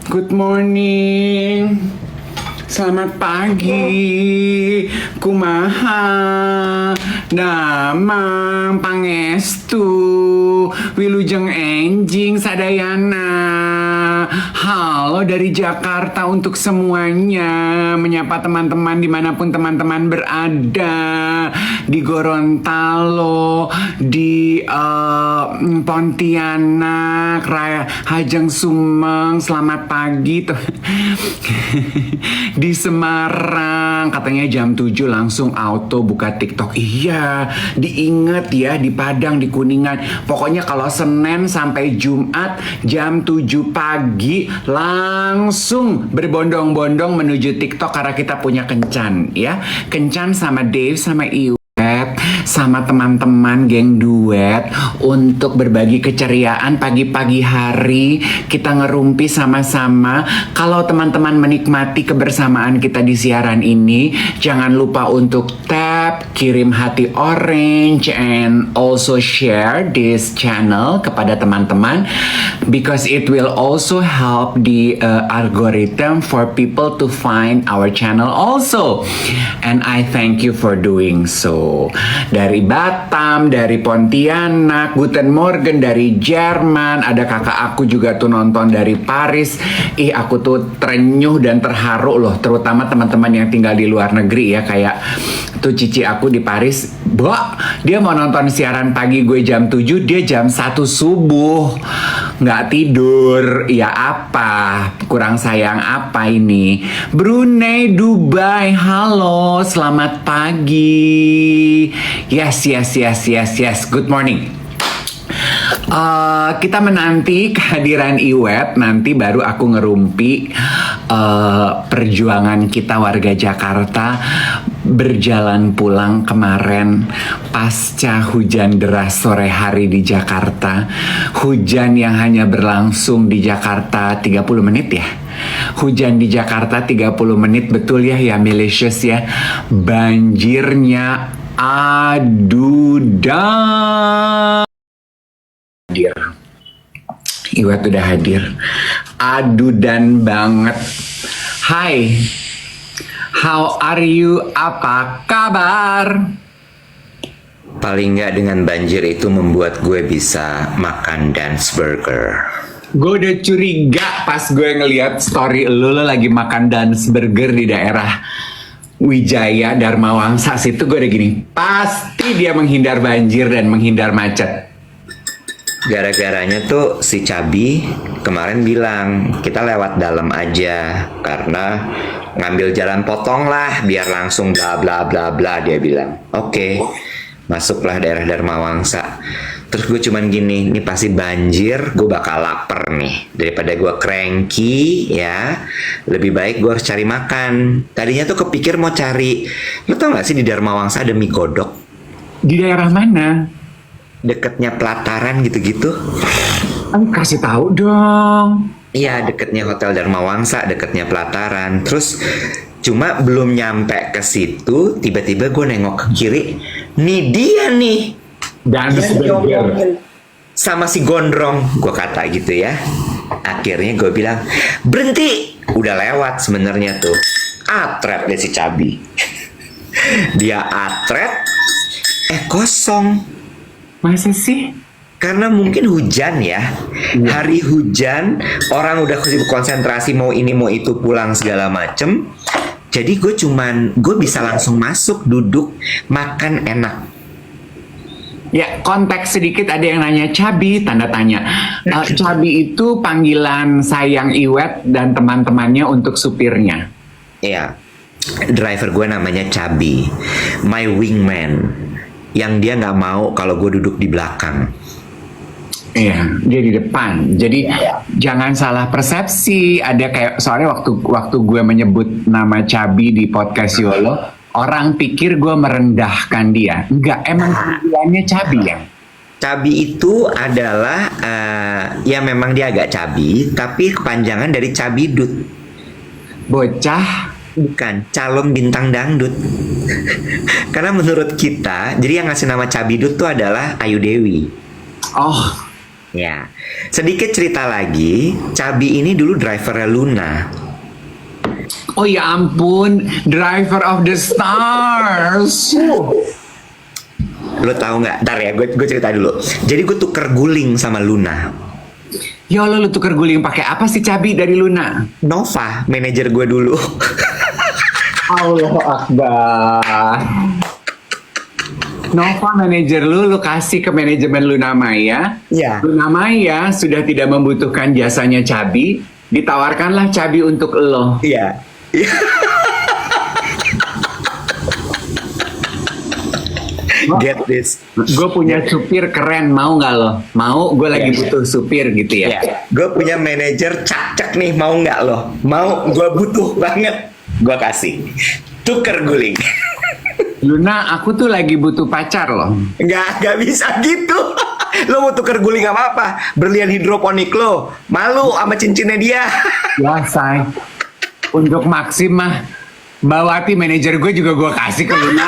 Good morning. Selamat pagi. Kumaha. Damang pangestu. Wilujeng enjing sadayana. Halo dari Jakarta untuk semuanya. Menyapa teman-teman dimanapun teman-teman berada. Di Gorontalo, di Pontianak, Hajeng Sumeng, selamat pagi tuh. Di Semarang, katanya jam 7 langsung auto buka TikTok. Iya, diinget ya, di Padang, di Kuningan. Pokoknya kalau Senin sampai Jumat jam 7 pagi langsung berbondong-bondong menuju TikTok karena kita punya Kencan ya. Kencan sama Dave sama Iu sama teman-teman geng duet untuk berbagi keceriaan pagi-pagi hari. Kita ngerumpi sama-sama. Kalau teman-teman menikmati kebersamaan kita di siaran ini, jangan lupa untuk tap, kirim hati orange, and also share this channel kepada teman-teman because it will also help the algorithm for people to find our channel also. And I thank you for doing so. Dari Batam, dari Pontianak, Guten Morgen dari Jerman, ada kakak aku juga tuh nonton dari Paris. Aku tuh terenyuh dan terharu loh, terutama teman-teman yang tinggal di luar negeri ya, kayak tuh cici aku di Paris. Dia mau nonton siaran pagi gue jam 7, dia jam 1 subuh nggak tidur. Ya apa, kurang sayang apa ini. Brunei, Dubai, halo, selamat pagi. Yes, good morning. Kita menanti kehadiran Iwet. Nanti baru aku ngerumpi perjuangan kita warga Jakarta berjalan pulang kemarin pasca hujan deras sore hari di Jakarta. Hujan yang hanya berlangsung di Jakarta 30 menit ya. Hujan di Jakarta 30 menit, betul ya Milicious ya. Banjirnya adudan. Hadir. Iwet udah hadir. Adudan banget. Hai. How are you? Apa kabar? Paling nggak dengan banjir itu membuat gue bisa makan dance burger. Gue udah curiga pas gue ngeliat story lo lagi makan dance burger di daerah Wijaya Dharma Wangsa situ. Gue udah gini, pasti dia menghindar banjir dan menghindar macet. Gara-garanya tuh si Cabi kemarin bilang kita lewat dalam aja karena ngambil jalan potong lah biar langsung bla bla bla bla, dia bilang. Oke, masuklah daerah Dharma Wangsa. Terus gue cuman gini, ini pasti banjir, gue bakal lapar nih. Daripada gue cranky ya, lebih baik gue harus cari makan. Tadinya tuh kepikir mau cari, lo tau gak sih di Dharma Wangsa ada mie godok? Di daerah mana? Deketnya pelataran gitu-gitu. Kasih tahu dong. Iya, deketnya Hotel Dharma Wangsa, deketnya pelataran. Terus cuma belum nyampe ke situ, tiba-tiba gue nengok ke kiri, nih dia nih. Dan sama si gondrong, gue kata gitu ya. Akhirnya gue bilang, berhenti. Udah lewat sebenarnya tuh. Atret deh si Cabi. Dia atret, kosong. Masa sih? Karena mungkin hujan ya. Hari hujan, orang udah sibuk konsentrasi mau ini mau itu pulang segala macem. Jadi gue bisa langsung masuk, duduk, makan enak. Ya, konteks sedikit, ada yang nanya Cabi, tanda tanya. Cabi itu panggilan sayang Iwet dan teman-temannya untuk supirnya. Iya, driver gue namanya Cabi, my wingman, yang dia nggak mau kalau gue duduk di belakang. Iya, dia di depan. Jadi jangan salah persepsi. Ada kayak soalnya waktu gue menyebut nama Cabi di podcast Yolo, orang pikir gue merendahkan dia. Enggak, emang panggilannya Cabi ya. Cabi itu adalah ya memang dia agak cabi, tapi kepanjangan dari Cabidut. Bocah. Bukan, calon bintang dangdut. Karena menurut kita, jadi yang ngasih nama Cabidut tuh adalah Ayu Dewi. Oh, Ya, sedikit cerita lagi, Cabi ini dulu drivernya Luna. Oh ya ampun, Driver of the Stars. Lo tahu nggak? Ntar ya, gue cerita dulu. Jadi gue tuker guling sama Luna. Ya Allah, lu tuker guling pakai apa sih Cabi dari Luna? Nova, manajer gue dulu. Allah Akbar. Nova manajer lu kasih ke manajemen Luna Maya. Ya. Luna Maya sudah tidak membutuhkan jasanya Cabi, ditawarkanlah Cabi untuk lo. Iya. Get this. Gue punya supir keren, mau nggak lo? Mau, gue lagi butuh supir gitu ya. Gue punya manajer cak-cak nih, mau nggak lo? Mau, gue butuh banget. Gue kasih. Tuker guling. Luna, aku tuh lagi butuh pacar loh. Nggak bisa gitu. Lo mau tuker guling sama apa? Berlian hidroponik lo. Malu sama cincinnya dia. Ya, say. Untuk Maxim mah, Bawati manajer gue juga gue kasih ke Luna.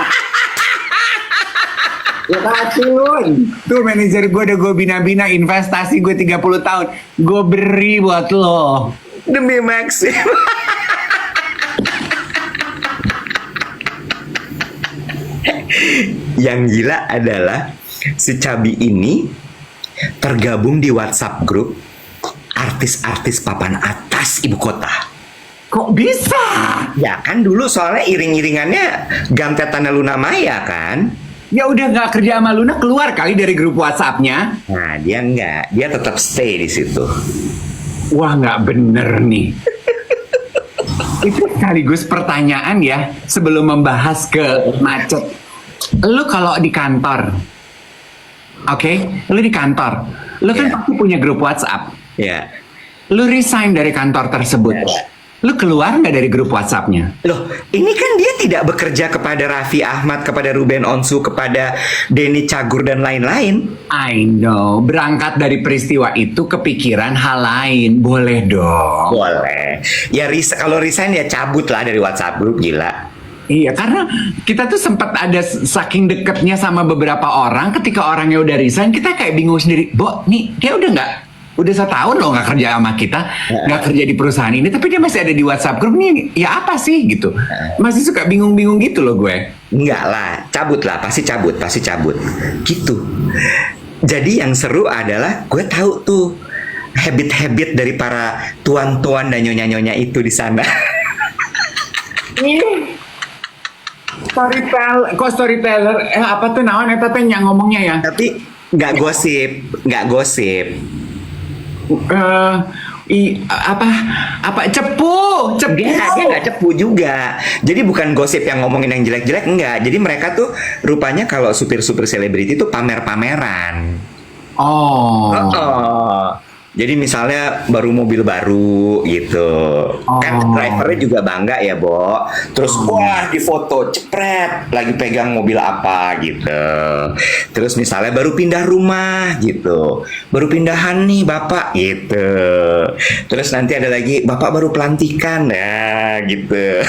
Ya kasih Lun. Tuh manajer gue udah gue bina-bina investasi gue 30 tahun. Gue beri buat lo. Demi Maxim. Yang gila adalah si Cabi ini tergabung di WhatsApp grup artis-artis papan atas ibu kota. Kok bisa? Ya kan dulu soalnya iring-iringannya gantetannya Luna Maya kan. Ya udah nggak kerja sama Luna, keluar kali dari grup WhatsApp-nya. Nah dia enggak, dia tetap stay di situ. Wah nggak bener nih. Itu sekaligus pertanyaan ya sebelum membahas ke macet. Lu kalau di kantor, oke? Lu di kantor, lu kan Yeah. pasti punya grup WhatsApp. Ya. Lu resign dari kantor tersebut. Lu keluar nggak dari grup WhatsApp-nya? Loh, ini kan dia tidak bekerja kepada Raffi Ahmad, kepada Ruben Onsu, kepada Denny Cagur dan lain-lain. I know, berangkat dari peristiwa itu kepikiran hal lain, boleh dong. Boleh. Ya kalau resign ya cabut lah dari WhatsApp grup, gila. Iya, karena kita tuh sempat ada saking deketnya sama beberapa orang, ketika orangnya udah resign, kita kayak bingung sendiri. Bo, nih dia udah setahun loh nggak kerja sama kita, nggak kerja di perusahaan ini, tapi dia masih ada di WhatsApp grup nih. Ya apa sih gitu? Masih suka bingung-bingung gitu loh gue. Enggak lah, cabut lah, pasti cabut gitu. Jadi yang seru adalah gue tahu tuh habit-habit dari para tuan-tuan dan nyonya-nyonya itu di sana. Storyteller, apa tuh nawan eta teh yang ngomongnya ya? Tapi nggak gosip. Apa cepu Dia nggak cepu juga. Jadi bukan gosip yang ngomongin yang jelek-jelek, enggak. Jadi mereka tuh rupanya kalau supir-supir selebriti tuh pamer-pameran. Oh. Jadi misalnya baru mobil baru gitu, kan drivernya juga bangga ya, Bo. Terus wah di foto cepret lagi pegang mobil apa gitu. Terus misalnya baru pindah rumah gitu, baru pindahan nih bapak gitu. Terus nanti ada lagi bapak baru pelantikan ya gitu.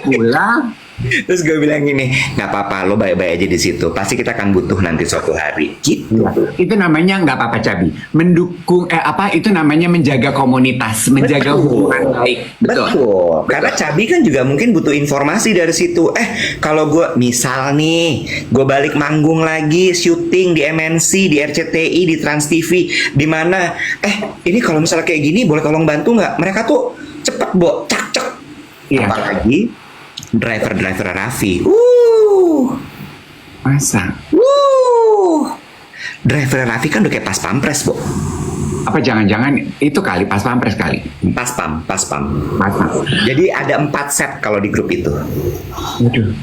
Pulang. Terus gue bilang gini, nggak apa-apa, lo baik-baik aja di situ. Pasti kita akan butuh nanti suatu hari. Gitu. Itu namanya nggak apa-apa Cabi. Mendukung itu namanya menjaga komunitas, menjaga hubungan baik. Betul. Karena Cabi kan juga mungkin butuh informasi dari situ. Kalau gue misal nih, gue balik manggung lagi, syuting di MNC, di RCTI, di Trans TV, di mana? Ini kalau misalnya kayak gini, boleh tolong bantu nggak? Mereka tuh cepet, Bo, cak. Iya. Apalagi driver Raffi. Masa? Driver Raffi kan udah kayak pas pampres, Bo. Apa jangan-jangan itu kali pas pampres kali? Pas pam. Pas pam. Jadi ada 4 set kalau di grup itu. Waduh.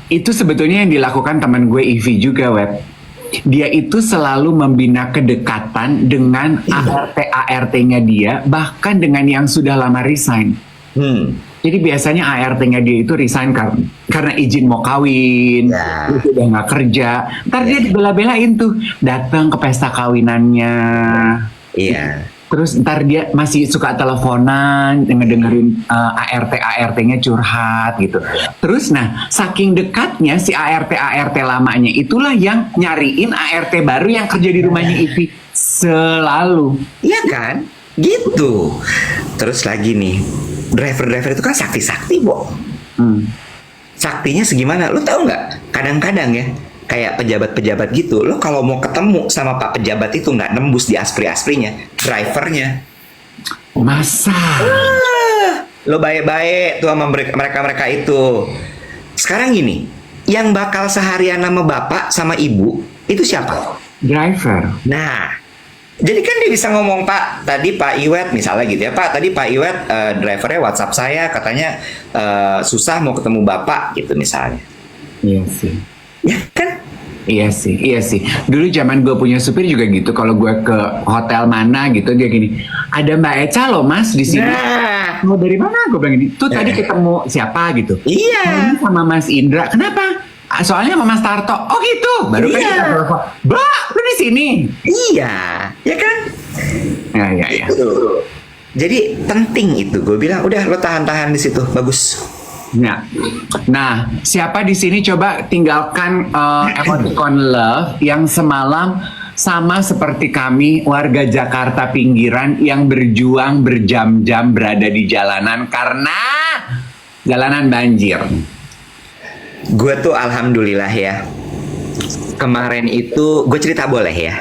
Itu sebetulnya yang dilakukan teman gue Ivy juga, Web. Dia itu selalu membina kedekatan dengan ART-ART-nya dia, bahkan dengan yang sudah lama resign. Jadi biasanya ART-nya dia itu resign karena izin mau kawin, terus udah nggak kerja. Ntar dia dibela-belain tuh, datang ke pesta kawinannya. Iya. Terus ntar dia masih suka teleponan, ngedengerin ART-ART-nya curhat gitu. Terus nah, saking dekatnya si ART-ART lamanya itulah yang nyariin ART baru yang kerja di rumahnya Ivy. Selalu. Iya kan? Gitu. Terus lagi nih, driver-driver itu kan sakti-sakti, Bo. Hmm. Saktinya segimana? Lo tahu nggak? Kadang-kadang ya, kayak pejabat-pejabat gitu, lo kalau mau ketemu sama pak pejabat itu nggak nembus di aspri-asprinya, drivernya. Masa? Lo baik-baik tuh sama mereka-mereka itu. Sekarang gini, yang bakal seharian nama bapak sama ibu itu siapa? Driver. Nah, jadi kan dia bisa ngomong, Pak, tadi Pak Iwet misalnya gitu ya, Pak, tadi Pak Iwet drivernya WhatsApp saya katanya susah mau ketemu Bapak gitu misalnya. Iya sih. Ya kan? Iya sih, iya sih. Dulu zaman gue punya supir juga gitu. Kalau gue ke hotel mana gitu, dia gini, ada Mbak Eca loh mas di sini. Nah, Mau dari mana? Gue bilang gini. Tuh tadi ketemu siapa gitu? iya. Sama Mas Indra. Kenapa? Ah, soalnya sama Mas Tarto. Oh gitu. Baru kan Iya. kita telepon. Mbak, lu di sini. Iya, ya kan? Ya, ya, ya. Jadi penting itu. Gue bilang, udah lo tahan-tahan di situ, bagus. Ya. Nah, siapa di sini coba tinggalkan emoticon love yang semalam sama seperti kami warga Jakarta pinggiran yang berjuang berjam-jam berada di jalanan karena jalanan banjir. Gue tuh alhamdulillah ya. Kemarin itu, gue cerita boleh ya?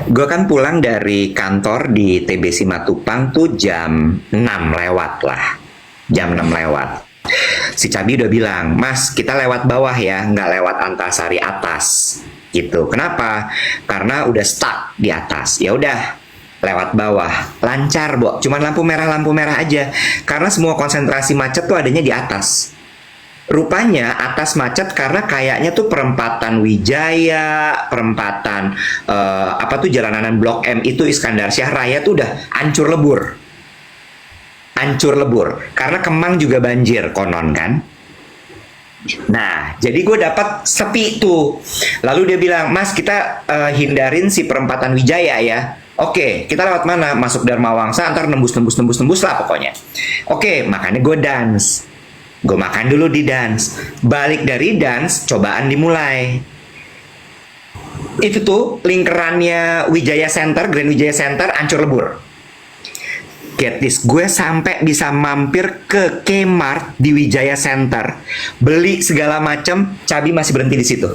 Gue kan pulang dari kantor di TB Simatupang tuh jam 6 lewat lah. Jam 6 lewat. Si Cabi udah bilang, Mas, kita lewat bawah ya, nggak lewat Antasari atas. Gitu. Kenapa? Karena udah stuck di atas. Ya udah, lewat bawah. Lancar, Bo. Cuman lampu merah aja. Karena semua konsentrasi macet tuh adanya di atas. Rupanya atas macet karena kayaknya tuh perempatan Wijaya, perempatan apa tuh jalanan Blok M itu Iskandar Syah Raya tuh udah hancur lebur. Hancur lebur. Karena Kemang juga banjir konon kan. Nah, jadi gue dapat sepi tuh. Lalu dia bilang, Mas kita hindarin si perempatan Wijaya ya. Oke, kita lewat mana? Masuk Dharma Wangsa, antar nembus lah pokoknya. Oke, makanya gue dance. Gue makan dulu di dance. Balik dari dance, cobaan dimulai. Itu tuh lingkarannya Wijaya Center, Grand Wijaya Center, hancur lebur. Get this, gue sampai bisa mampir ke Kmart di Wijaya Center, beli segala macem, Cabi masih berhenti di situ.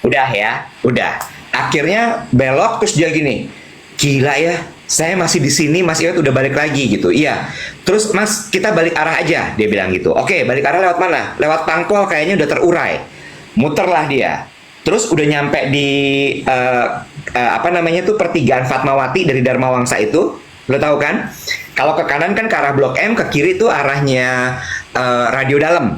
Udah ya, udah. Akhirnya belok terus dia gini, gila ya, saya masih di sini, Mas Iwet udah balik lagi gitu. Iya. Terus Mas, kita balik arah aja, dia bilang gitu. Oke, balik arah lewat mana? Lewat Pangkol kayaknya udah terurai. Muterlah dia. Terus udah nyampe di apa namanya tuh pertigaan Fatmawati dari Dharma Wangsa itu, lo tahu kan? Kalau ke kanan kan ke arah Blok M, ke kiri tuh arahnya Radio Dalam.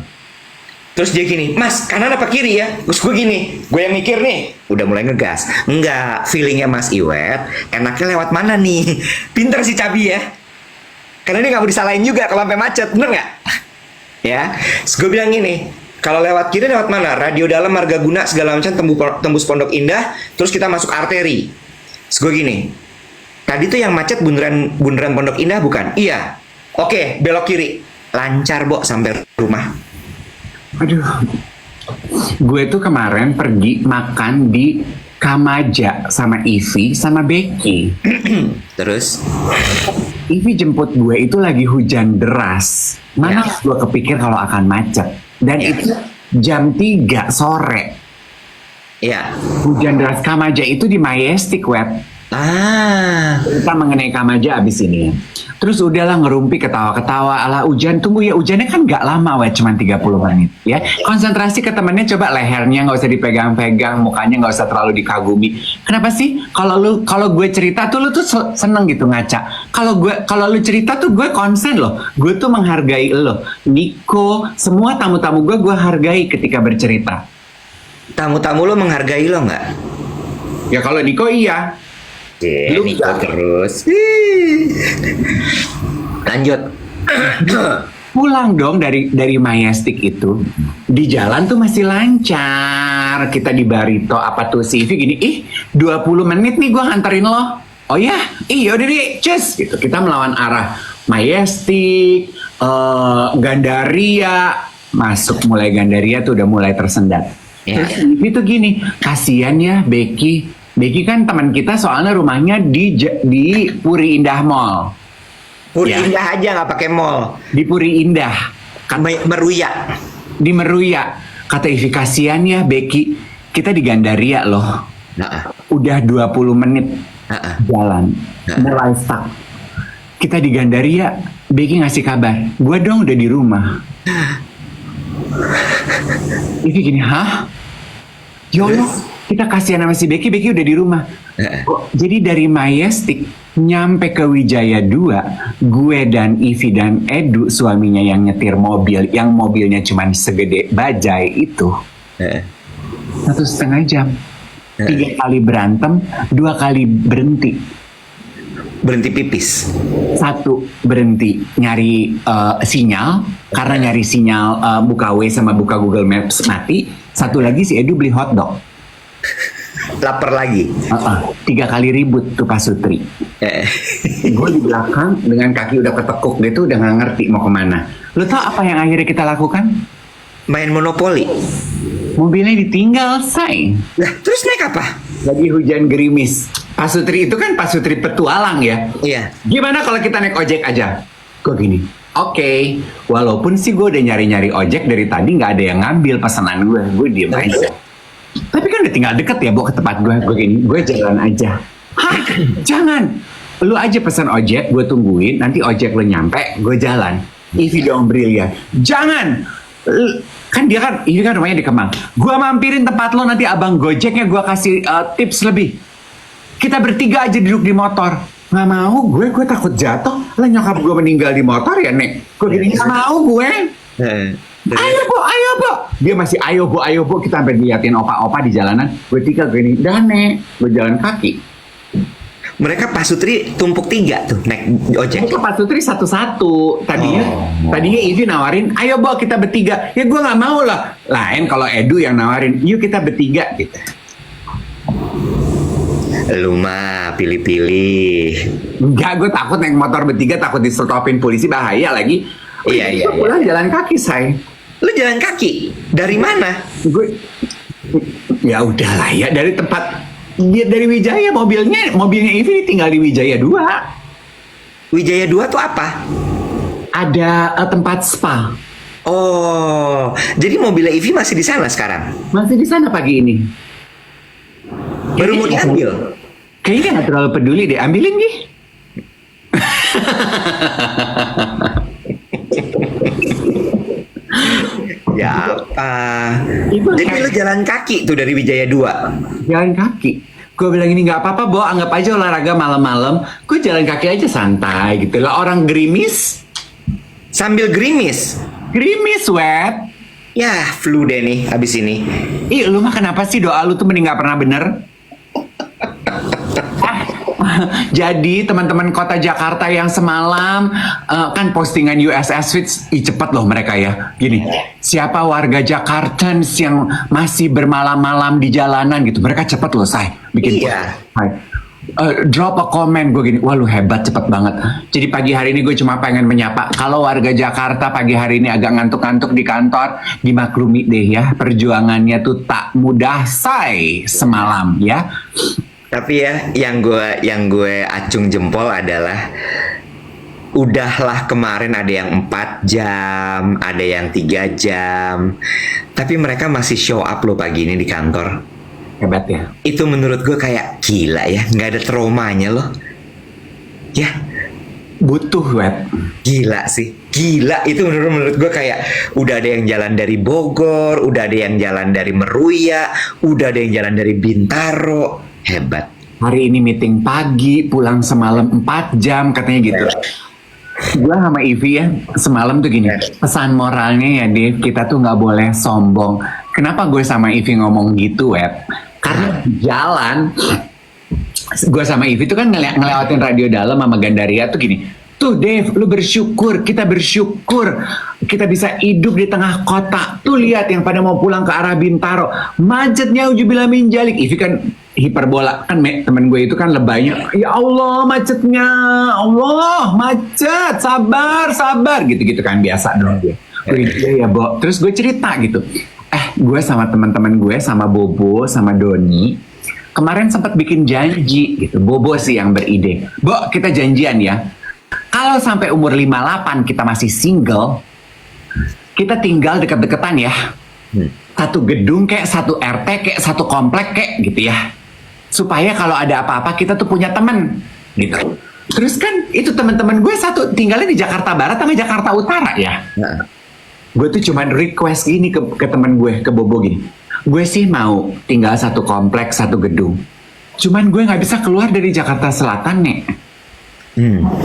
Terus dia gini, Mas kanan apa kiri ya? Terus gue gini, gue yang mikir nih, udah mulai ngegas. Enggak, feelingnya Mas Iwet, enaknya lewat mana nih? Pinter si Cabi ya. Karena dia nggak mau disalahin juga kalau sampai macet, bener nggak? Ya, terus gue bilang gini, kalau lewat kiri lewat mana? Radio Dalam, Margaguna, segala macam tembus Pondok Indah, terus kita masuk arteri. Terus gue gini, tadi tuh yang macet bundaran Pondok Indah bukan? Iya. Oke, belok kiri. Lancar, Bo, sampai rumah. Aduh, gue tuh kemarin pergi makan di Kamaja sama Ivi sama Becky. Terus? Ivi jemput gue itu lagi hujan deras. Mana Ya. gue kepikir kalau akan macet. Dan Ya. itu jam 3 sore. Ya. Hujan deras Kamaja itu di Majestic Web. Ah. Kita mengenai Kamaja abis ini. Terus udahlah ngerumpi ketawa-ketawa ala hujan. Tunggu ya, hujannya kan gak lama weh, cuma 30 menit ya. Konsentrasi ke temennya, coba lehernya gak usah dipegang-pegang, mukanya gak usah terlalu dikagumi. Kenapa sih? Kalau gue cerita tuh lu tuh seneng gitu ngaca. Kalau lu cerita tuh gue konsen loh. Gue tuh menghargai lo. Niko, semua tamu-tamu gue hargai ketika bercerita. Tamu-tamu lo menghargai lo nggak? Ya kalau Niko iya. Lu Niko nggak. terus. Lanjut. Pulang dong dari Majestic itu. Di jalan tuh masih lancar. Kita di Barito apa tuh CV gini, 20 menit nih gue nganterin lo. Oh ya, iya udah deh, cus gitu. Kita melawan arah Majestic, Gandaria. Masuk mulai Gandaria tuh udah mulai tersendat. Ya. Terus itu gini, kasihan ya Becky. Becky kan teman kita soalnya rumahnya di Puri Indah Mall. Puri Ya. Indah aja nggak pakai mall. Di Puri Indah. Meruya. Di Meruya. Kata Ivi, kasihan ya Becky. Kita di Gandaria loh. Nah, Udah 20 menit jalan. Nah. Mulai stuck. Kita di Gandaria. Becky ngasih kabar. Gua dong udah di rumah. Ivi gini, hah? Yolo, kita kasihan sama si Becky. Becky udah di rumah. Oh, jadi dari Majestic nyampe ke Wijaya 2, gue dan Ivi dan Edu suaminya yang nyetir mobil, yang mobilnya cuma segede bajai itu, 1,5 jam. 3 kali berantem, 2 kali berhenti. Berhenti pipis. 1 berhenti nyari sinyal, karena nyari sinyal buka W sama buka Google Maps mati. 1 lagi si Edu beli hotdog. Lapar lagi. 3 kali ribut tuh Pak Sutri. Gue di belakang dengan kaki udah ketekuk, dia tuh udah gak ngerti mau kemana. Lo tau apa yang akhirnya kita lakukan? Main monopoli. Mobilnya ditinggal, say. Lah, terus naik apa? Lagi hujan gerimis. Pak Sutri itu kan Pak Sutri petualang ya. Iya. Gimana kalau kita naik ojek aja? Gue gini, oke. Walaupun sih gue udah nyari-nyari ojek dari tadi nggak ada yang ngambil pesanan gue diem aja. Tapi kan udah tinggal deket ya, bawa ke tempat gue gini, gue jalan aja. Hah, jangan. Lu aja pesan ojek, gue tungguin, nanti ojek lu nyampe, gue jalan. Ivi dong Brilian. Jangan. Kan dia kan, ini kan rumahnya di Kemang. Gue mampirin tempat lo, nanti abang Gojeknya gue kasih tips lebih. Kita bertiga aja duduk di motor. Nggak mau, gue takut jatuh. Lah nyokap gue meninggal di motor ya, Nek. Gue gini, nggak mau gue. Ayo bo. Dia masih ayo bo. Kita sampai liatin opa-opa di jalanan. Gue tiga gini, dah Nek. Gue jalan kaki. Mereka Pak Sutri tumpuk 3 tuh naik ojek. Mereka Pak Sutri satu-satu. Tadinya Ivi nawarin, ayo bo kita bertiga. Ya gue nggak mau lah. Lain kalau Edu yang nawarin, yuk kita bertiga gitu. Lu mah pilih-pilih. Enggak, gue takut naik motor bertiga, takut disetopin polisi, bahaya lagi. Iya. Gue pulang jalan kaki, say. Lu jalan kaki? Dari mana? Gue, ya udahlah ya, dari tempat dia dari Wijaya, mobilnya Ivi tinggal di Wijaya 2. Wijaya 2 tuh apa? Ada tempat spa. Oh, jadi mobilnya Ivi masih di sana sekarang? Masih di sana pagi ini. Baru mau diambil? Kayaknya nggak terlalu peduli deh, ambilin Gi. Ya apa? Itu Jadi kayak- lu jalan kaki tuh dari Wijaya 2? Jalan kaki. Gue bilang ini nggak apa-apa, Bo, anggap aja olahraga malam-malam. Gue jalan kaki aja santai gitu lah. Orang gerimis, Sambil gerimis? wet. Ya, flu deh nih abis ini. Ih, lu mah kenapa sih doa lu tuh mending nggak pernah bener? Jadi teman-teman kota Jakarta yang semalam kan postingan USS Fits, cepet loh mereka ya. Gini, siapa warga Jakarta yang masih bermalam-malam di jalanan gitu? Mereka cepet loh, say. Bikin Iya. drop a comment. Gue gini, wah lu hebat, cepet banget. Jadi pagi hari ini gue cuma pengen menyapa, kalau warga Jakarta pagi hari ini agak ngantuk-ngantuk di kantor, dimaklumi deh ya, perjuangannya tuh tak mudah, say, semalam ya. Tapi ya, yang gue acung jempol adalah udahlah kemarin ada yang 4 jam, ada yang 3 jam, tapi mereka masih show up loh pagi ini di kantor. Hebat ya. Itu menurut gue kayak gila ya, nggak ada traumanya loh. Ya, Butuh, wet. gila sih. Gila, itu menurut gue kayak udah ada yang jalan dari Bogor, udah ada yang jalan dari Meruya, udah ada yang jalan dari Bintaro. Hebat. Hari ini meeting pagi, pulang semalam 4 jam, katanya gitu. Gue sama Ivi ya, semalam tuh gini, pesan moralnya ya Dev, kita tuh nggak boleh sombong. Kenapa gue sama Ivi ngomong gitu, Web? Karena jalan, gue sama Ivi tuh kan ngelewatin Radio Dalam sama Gandaria tuh gini, tuh Dev, lu bersyukur, kita bisa hidup di tengah kota. Tuh lihat yang pada mau pulang ke arah Bintaro, macetnya ujubillah min jalik. Ivi kan hiperbola, kan temen gue itu kan lebaynya, ya Allah macetnya, Allah macet, sabar, gitu-gitu kan biasa dong dia. Gue gitu, ya Bo. Terus gue cerita gitu, gue sama teman-teman gue, sama Bobo, sama Doni, kemarin sempat bikin janji gitu. Bobo sih yang beride. Bo, kita janjian ya. Kalau sampai umur 58 kita masih single, kita tinggal deket-deketan ya. Satu gedung kayak, satu RT kayak, satu komplek kayak gitu ya. Supaya kalau ada apa-apa kita tuh punya temen gitu. Terus kan itu teman-teman gue satu tinggalnya di Jakarta Barat sama Jakarta Utara ya. Gue tuh cuman request gini ke teman gue, ke Bobo gini. Gue sih mau tinggal satu kompleks, satu gedung. Cuman gue nggak bisa keluar dari Jakarta Selatan, Nek.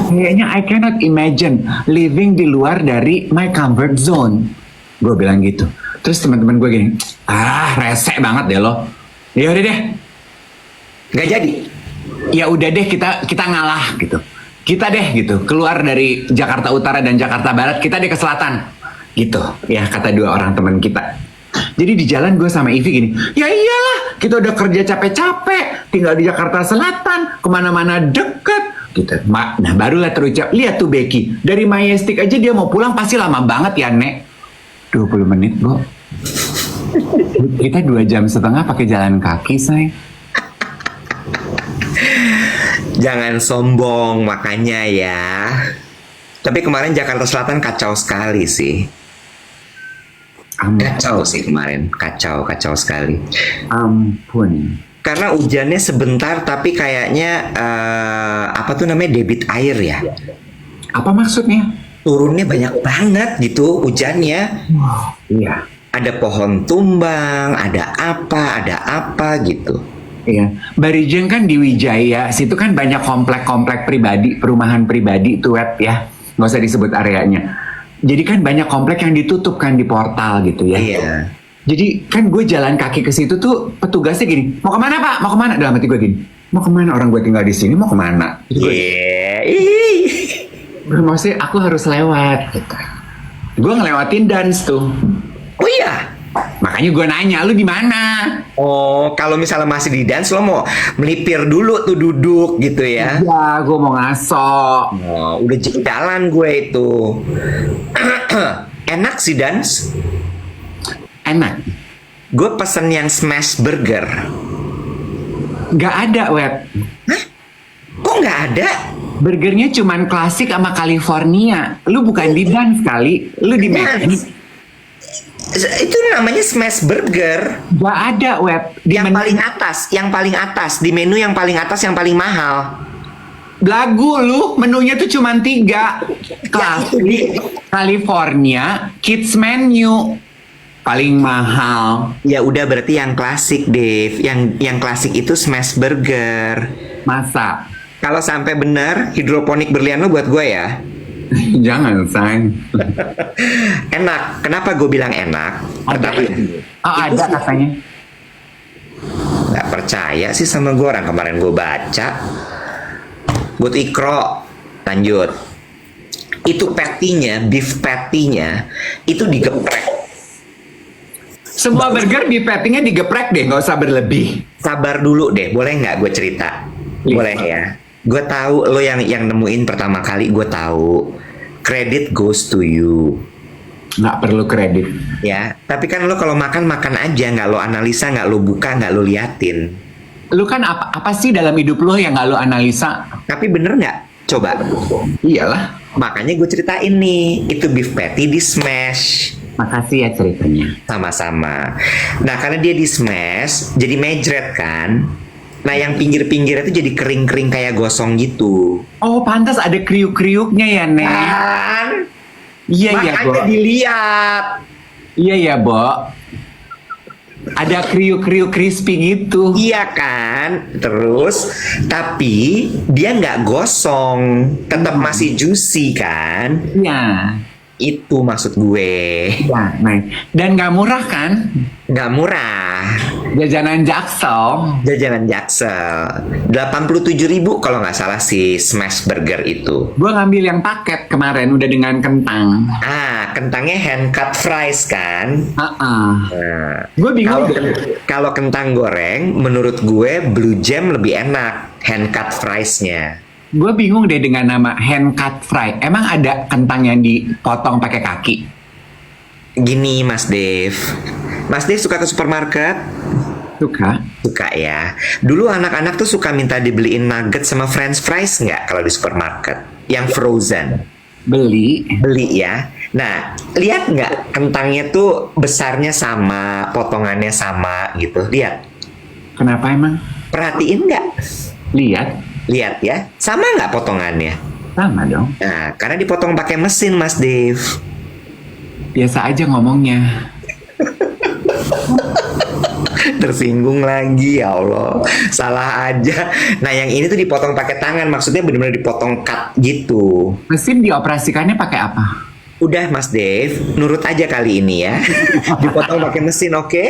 Kayaknya I cannot imagine living di luar dari my comfort zone. Gue bilang gitu. Terus teman-teman gue gini, rese banget deh lo. Ya udah deh. Nggak jadi. Ya udah deh, kita ngalah gitu. Kita deh gitu, keluar dari Jakarta Utara dan Jakarta Barat, kita deh ke selatan. Gitu, ya kata dua orang teman kita. Jadi di jalan gue sama Ivy gini, ya iyalah, kita udah kerja capek-capek, tinggal di Jakarta Selatan, kemana-mana deket. Gitu. Nah barulah terucap, lihat tuh Becky, dari Majestic aja dia mau pulang pasti lama banget ya Nek. 20 menit, Bo. Kita 2,5 jam pakai jalan kaki, say. Jangan sombong makanya ya. Tapi kemarin Jakarta Selatan kacau sekali sih. Kacau sih kemarin, kacau sekali. Ampun. Karena hujannya sebentar tapi kayaknya apa tuh namanya debit air ya. Apa maksudnya? Turunnya banyak banget gitu hujannya. Iya. Ada pohon tumbang, ada apa gitu. Iya, Barijeng kan di Wijaya, situ kan banyak komplek-komplek pribadi, perumahan pribadi tuh web ya, nggak usah disebut areanya. Jadi kan banyak komplek yang ditutup kan di portal gitu ya. Iya. Jadi kan gue jalan kaki ke situ tuh petugasnya gini, mau kemana Pak? Mau kemana? Dalam hati gue gini, mau kemana orang gue tinggal di sini? Mau kemana? Iya. Maksudnya aku harus lewat. Gitu. Gue ngelewatin dance tuh. Oh iya. Makanya gue nanya, lu di mana? Oh, kalau misalnya masih di dance lo mau melipir dulu tuh duduk gitu ya? Iya, gue mau ngaso. Oh, udah jalan gue itu. Enak sih dance. Enak. Gue pesen yang smash burger. Gak ada web. Hah? Kok nggak ada? Burgernya cuman klasik sama California. Lu bukan di dance kali, lu di McD. Itu namanya smash burger. Gak ada web. Di Yang menu- paling atas di menu yang paling atas yang paling mahal. Lagu lu, menunya tuh cuman 3. Klasik, California, kids menu. Paling mahal. Ya udah berarti yang klasik, Dave. Yang klasik itu smash burger. Masa? Kalau sampai benar hidroponik berlian lo buat gue ya. Jangan, sayang. Enak. Kenapa gue bilang enak? Ada. Pertama, Oh, ada katanya. nggak percaya sih sama gue, orang kemarin gue baca. Gue tuh ikro. Lanjut. Itu patty-nya, beef patty-nya itu digeprek. Semua burger di patty-nya digeprek deh, nggak usah berlebih. Sabar dulu deh, boleh nggak gue cerita? Iya. Boleh ya. Gue tahu lo yang nemuin pertama kali, gue tahu. Credit goes to you. Nggak perlu kredit. Ya, tapi kan lo kalau makan aja, nggak lo analisa, nggak lo buka, nggak lo liatin. Lu kan apa sih dalam hidup lu yang nggak lu analisa? Tapi bener nggak? Coba. Iyalah. Makanya gue ceritain nih, itu beef patty di smash. Makasih ya ceritanya. Sama-sama. Nah, karena dia di smash, jadi mejret kan. Nah, yang pinggir-pinggirnya itu jadi kering-kering kayak gosong gitu. Oh, pantas ada kriuk-kriuknya ya, Nek. Kan? Iya, iya, Bo. Makanya dilihat. Iya, ya, Bo. Ada kriuk-kriuk crispy gitu. Iya kan? Terus, tapi dia nggak gosong. Tetap masih juicy kan? Iya. Itu maksud gue. Ya, nah. Dan nggak murah kan? Nggak murah. Jajanan Jaksel. Jajanan Jaksel 87.000 kalau nggak salah si smash burger itu. Gua ngambil yang paket kemarin udah dengan kentang. Kentangnya hand cut fries kan. Nah, Gue bingung. kalau kentang goreng menurut gue Blue Jam lebih enak hand cut friesnya. Gue bingung deh dengan nama hand cut fry. Emang ada kentang yang dipotong pakai kaki? Gini Mas Dave, Mas Dev suka ke supermarket? Suka. Suka ya. Dulu anak-anak tuh suka minta dibeliin nugget sama french fries nggak kalau di supermarket? Yang frozen. Beli. Beli ya. Nah, lihat nggak kentangnya tuh besarnya sama, potongannya sama gitu. Lihat. Kenapa emang? Perhatiin nggak? Lihat. Lihat ya. Sama nggak potongannya? Sama dong. Nah, karena dipotong pakai mesin, Mas Dev. Biasa aja ngomongnya. Tersinggung lagi, ya Allah. Salah aja. Nah, yang ini tuh dipotong pakai tangan. Maksudnya benar-benar dipotong cut gitu. Mesin dioperasikannya pakai apa? Udah, Mas Dev, nurut aja kali ini ya. Dipotong pakai mesin, oke?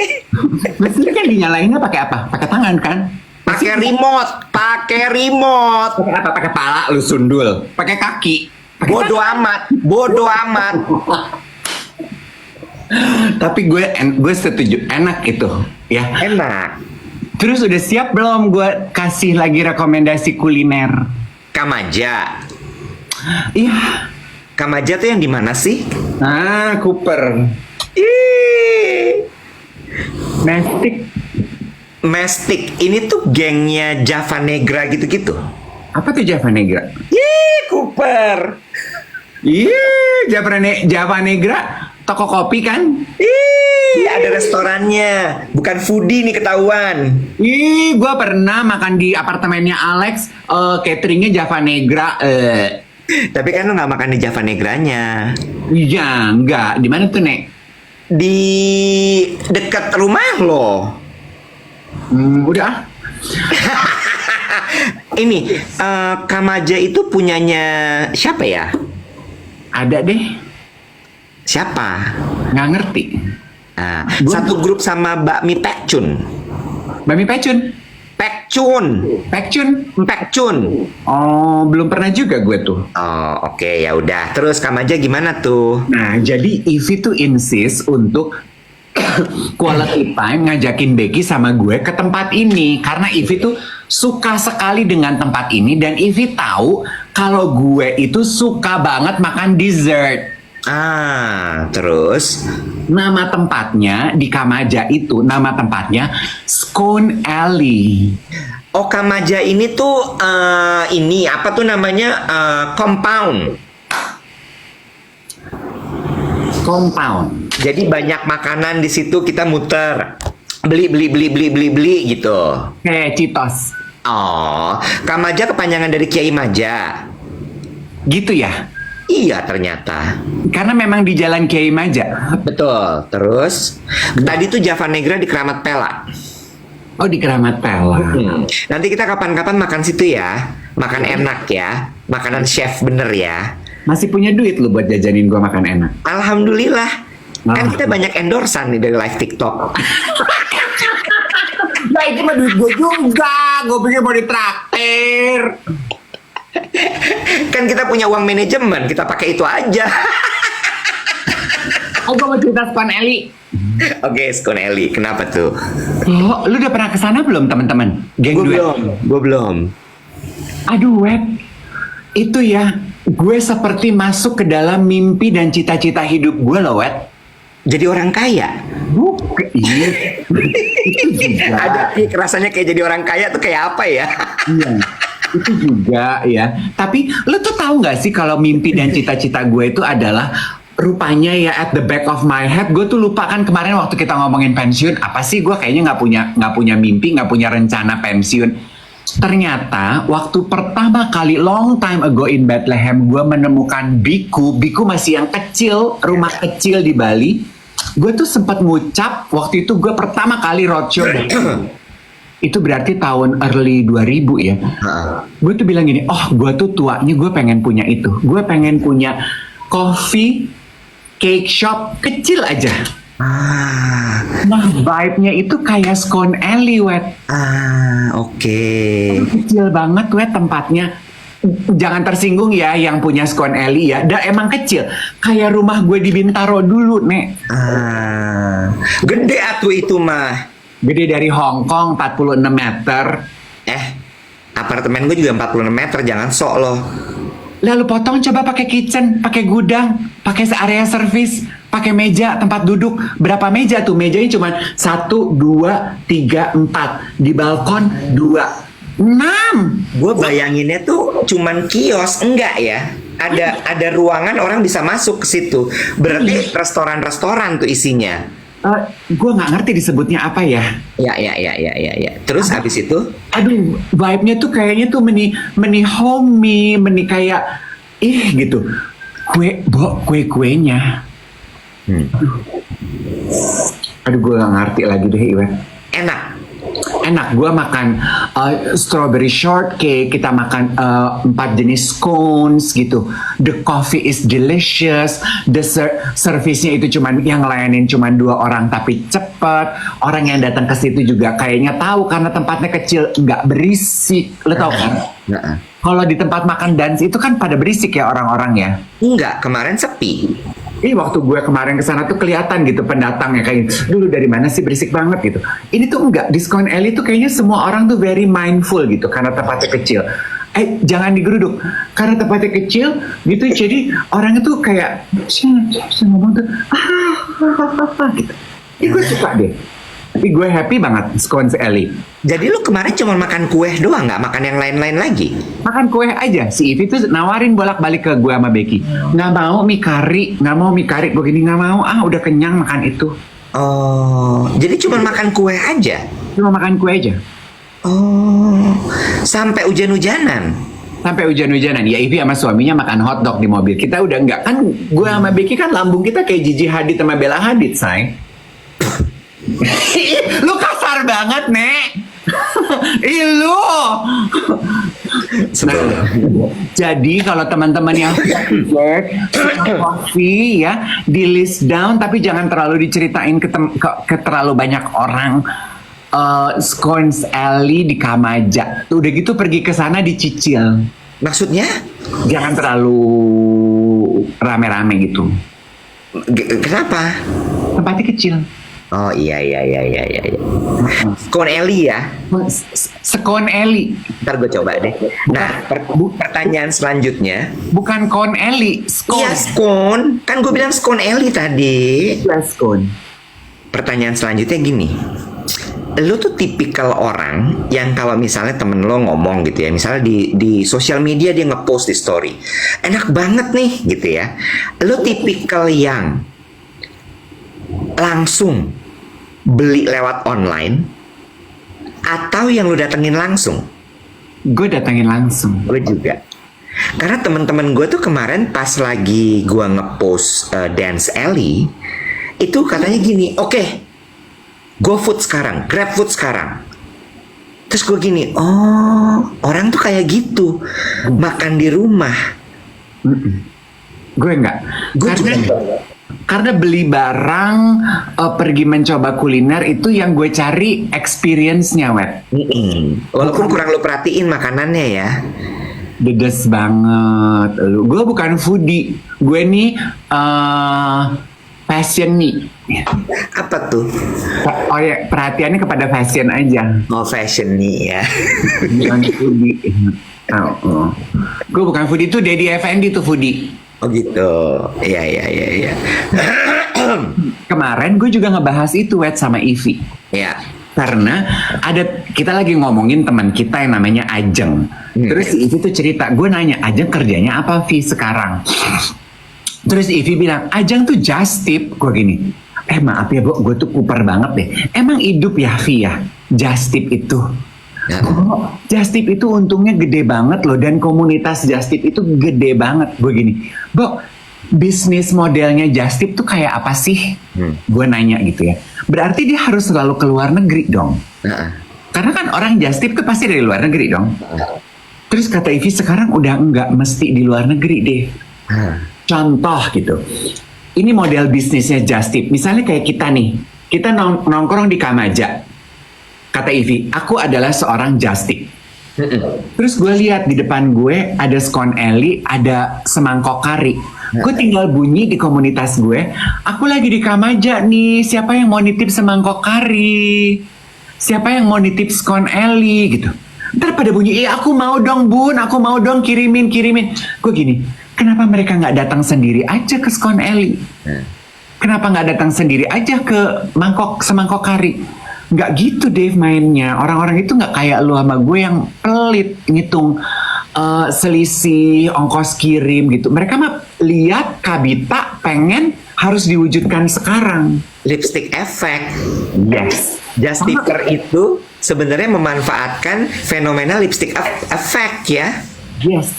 Mesin kan dinyalainnya pakai apa? Pakai tangan kan? Pakai remote, pakai remote. Pakai apa? Pakai pala lu sundul. Pakai kaki. Bodoh amat, bodoh amat. Tapi gue setuju, enak itu, ya. Enak. Terus udah siap belum gue kasih lagi rekomendasi kuliner? Kamaja. Iya. Kamaja tuh yang di mana sih? Ah, Cooper. Ih. Mestik. Mestik. Ini tuh gengnya Java Negra gitu-gitu. Apa tuh Java Negra? Cooper. Iya, Java Negra. Toko kopi kan? Ada restorannya. Bukan foodie nih ketahuan. Gue pernah makan di apartemennya Alex. Cateringnya Java Negra. Tapi kan lu nggak makan di Java Negranya. Iya, enggak. Di mana tuh, Nek? Di dekat rumah lo. Udah. Ini Kamaja itu punyanya siapa ya? Ada deh. Siapa? Nggak ngerti. Nah, satu grup sama Bakmi Pekcun. Bami Pecun. Pekcun. Pekcun. Pekcun. Oh, belum pernah juga gue tuh. Oh, oke, ya udah. Terus Kamaja gimana tuh? Nah, jadi Ivy tuh insist untuk quality time ngajakin Becky sama gue ke tempat ini karena Ivy tuh suka sekali dengan tempat ini dan Ivy tahu kalau gue itu suka banget makan dessert. Terus? Nama tempatnya di Kamaja itu, nama tempatnya Scone Alley. Oh, Kamaja ini tuh ini apa tuh namanya? Compound. Compound. Jadi banyak makanan di situ kita muter. Beli gitu. Kayak Citos. Oh, Kamaja kepanjangan dari Kiai Maja. Gitu ya? Iya ternyata. Karena memang di Jalan Kiai Maja. Betul. Terus tadi tuh Java Negra di Keramat Pela. Oh, di Keramat Pela. Nanti kita kapan-kapan makan situ ya. Makan enak ya. Makanan chef bener ya. Masih punya duit lu buat jajanin gua makan enak. Alhamdulillah. Kan Ah. kita banyak endorsan nih dari live TikTok. Nah, itu mah duit gue juga. Gue pikir mau ditraktir. Kan kita punya uang manajemen, kita pakai itu aja. Oh, gue mau cerita Scone Alley. Oke, Scone Alley, kenapa tuh? Oh, lu udah pernah kesana belum, teman-teman? Geng duet. Gue belum. Aduh, Wet. Itu ya, gue seperti masuk ke dalam mimpi dan cita-cita hidup gue loh, Wet. Jadi orang kaya. Iya. Itu juga. Ada rasanya kayak jadi orang kaya tuh kayak apa ya? Iya. Itu juga ya. Tapi lu tuh tahu nggak sih kalau mimpi dan cita-cita gue itu adalah rupanya ya at the back of my head gue tuh lupa kan kemarin waktu kita ngomongin pensiun apa sih gue kayaknya nggak punya mimpi nggak punya rencana pensiun. Ternyata waktu pertama kali long time ago in Bethlehem gue menemukan biku masih yang kecil, rumah kecil di Bali. Gue tuh sempat ngucap waktu itu gue pertama kali roadshow. Itu berarti tahun early 2000 ya. Gue tuh bilang gini, oh gue tuh tuanya gue pengen punya itu.Gue pengen punya coffee cake shop kecil aja. Nah vibe-nya itu kayak Scone Alley, Wet. Oke. Kecil banget, Wet, tempatnya. Jangan tersinggung ya yang punya Scone Alley ya. Dan emang kecil. Kayak rumah gue di Bintaro dulu, Nek. Gede atuh itu mah. Gede dari Hong Kong, 46 meter. Apartemen gue juga 46 meter, jangan sok loh. Lalu potong coba pakai kitchen, pakai gudang, pakai area service. pakai meja tempat duduk. Berapa meja tuh? Mejanya cuma 1, 2, 3, 4. Di balkon 2, 6. Gue bayanginnya tuh cuman kios, enggak ya? Ada ruangan orang bisa masuk ke situ. Berarti restoran-restoran tuh isinya. Gue nggak ngerti disebutnya apa ya. Ya. Terus habis itu? Aduh, vibe-nya tuh kayaknya tuh meni homey, meni kayak gitu. Kue-kuenya. Aduh, gue gak ngerti lagi deh, Iwan. Enak, gue makan strawberry shortcake, kita makan 4 jenis scones gitu. The coffee is delicious. The service-nya itu cuman yang ngelayanin cuman 2 orang tapi cepet. Orang yang datang ke situ juga kayaknya tahu karena tempatnya kecil, nggak berisik. Lo tau kan? Kalau di tempat makan dance itu kan pada berisik ya orang-orang ya. Enggak, kemarin sepi. Waktu gue kemarin ke sana tuh kelihatan gitu pendatangnya kayak dulu dari mana sih berisik banget gitu. Ini tuh enggak, Diskon Alley tuh kayaknya semua orang tuh very mindful gitu karena tempatnya kecil. Jangan digeruduk karena tempatnya kecil gitu, jadi orangnya tuh kayak ngomong tuh gitu. Ini gue suka deh. Tapi gue happy banget Scones Alley. Jadi lu kemarin cuma makan kue doang, nggak makan yang lain-lain lagi? Makan kue aja. Si Ivy tuh nawarin bolak-balik ke gue sama Becky. Nggak mau mie kari. Gue gini nggak mau. Udah kenyang makan itu. Oh, jadi cuma makan kue aja? Cuma makan kue aja. Oh, sampai hujan-hujanan? Sampai hujan-hujanan. Ya Ivy sama suaminya makan hotdog di mobil. Kita udah enggak. Kan gue sama Becky kan lambung kita kayak Gigi Hadid sama Bella Hadid, say. Lu kasar banget, Nek. Lu. Nah, jadi kalau teman-teman yang coffee ya, di list down tapi jangan terlalu diceritain ke terlalu banyak orang. Scones Alley di Kamaja. Udah gitu pergi ke sana dicicil. Maksudnya? Jangan terlalu rame-rame gitu. Kenapa? Tempatnya kecil. Oh iya. Scone Alley ya? Scone Alley. Ntar gue coba deh. Nah, pertanyaan selanjutnya. Bukan Scone Alley, scone. Iya, scone. Kan gue bilang Scone Alley tadi. Iya, scone. Pertanyaan selanjutnya gini. Lu tuh tipikal orang yang kalau misalnya temen lo ngomong gitu ya, misalnya di sosial media dia ngepost di story, enak banget nih gitu ya. Lu tipikal yang langsung beli lewat online atau yang lu datengin langsung? Gue datengin langsung. Gue juga. Karena teman-teman gue tuh kemarin pas lagi gue ngepost Dance Alley, itu katanya gini, oke, GoFood sekarang, GrabFood sekarang. Terus gue gini, oh orang tuh kayak gitu, makan di rumah. Gue enggak. Karena beli barang, pergi mencoba kuliner itu yang gue cari experience-nya, Wet. Walaupun kurang lo perhatiin makanannya ya. Dedes banget. Gue bukan foodie. Gue nih fashion nih. Apa tuh? Oh ya, perhatiannya kepada fashion aja. Oh, fashion nih ya. Bukan foodie. Gue bukan foodie, itu Daddy Effendi tuh foodie. Oh gitu. Iya. Kemarin gue juga ngebahas itu, Wet, sama Ivy. Iya. Karena kita lagi ngomongin teman kita yang namanya Ajeng. Terus si Ivy tuh cerita, gue nanya, Ajeng kerjanya apa, Vi, sekarang? Terus Ivy bilang, Ajeng tuh just tip. Gue gini, maaf ya, Bu, gue tuh kuper banget deh. Emang hidup ya, Vi ya? Just tip itu. Oh, just tip itu untungnya gede banget loh, dan komunitas just tip itu gede banget. Gue gini, Bu, bisnis modelnya just tip tuh kayak apa sih? Gue nanya gitu ya. Berarti dia harus selalu ke luar negeri dong. Karena kan orang just tip tuh pasti dari luar negeri dong. Terus kata Ivy, sekarang udah enggak mesti di luar negeri deh. Contoh gitu. Ini model bisnisnya just tip. Misalnya kayak kita nih, kita nongkrong di Kamaja. Kata Ivy, aku adalah seorang just tip. Terus gue lihat di depan gue ada Scone Alley, ada semangkok kari. Gue tinggal bunyi di komunitas gue, aku lagi di Kamaja nih, siapa yang mau nitip semangkok kari? Siapa yang mau nitip Scone Alley gitu. Ntar pada bunyi, aku mau dong Bun, aku mau dong kirimin. Gue gini, kenapa mereka nggak datang sendiri aja ke Scone Alley? Kenapa nggak datang sendiri aja ke semangkok kari? Nggak gitu Dave mainnya. Orang-orang itu nggak kayak lu sama gue yang pelit ngitung selisih ongkos kirim gitu. Mereka mah lihat Kabita pengen harus diwujudkan sekarang. Lipstick effect. Yes. Justiper itu sebenarnya memanfaatkan fenomena lipstick effect ya. Yes.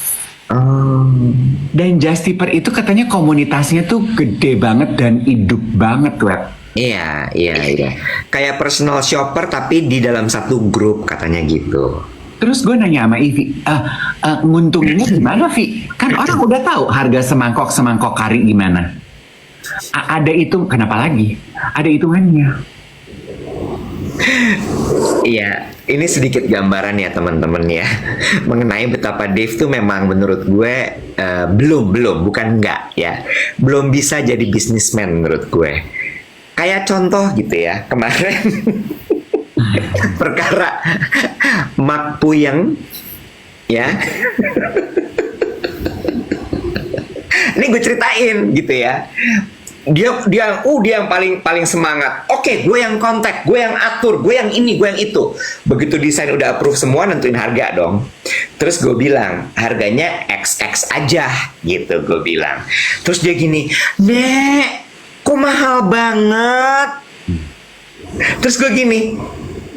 Dan Justiper itu katanya komunitasnya tuh gede banget dan hidup banget, Web. Iya. Kayak personal shopper tapi di dalam satu grup katanya gitu. Terus gue nanya sama Ivi, nguntunginnya gimana, Vi? Kan orang udah tahu harga semangkok kari gimana. Ada itu, kenapa lagi? Ada hitungannya. Iya, ini sedikit gambaran ya teman-teman ya mengenai betapa Dave tuh memang menurut gue bukan enggak ya, belum bisa jadi bisnismen menurut gue. Kayak contoh gitu ya kemarin perkara Mak Puyeng ya. Ini gue ceritain gitu ya. Dia yang paling semangat. Oke, gue yang kontak, gue yang atur, gue yang ini, gue yang itu. Begitu desain udah approve semua, nentuin harga dong. Terus gue bilang harganya XX aja gitu gue bilang. Terus dia gini, Nek, kok mahal banget? Terus gue gini,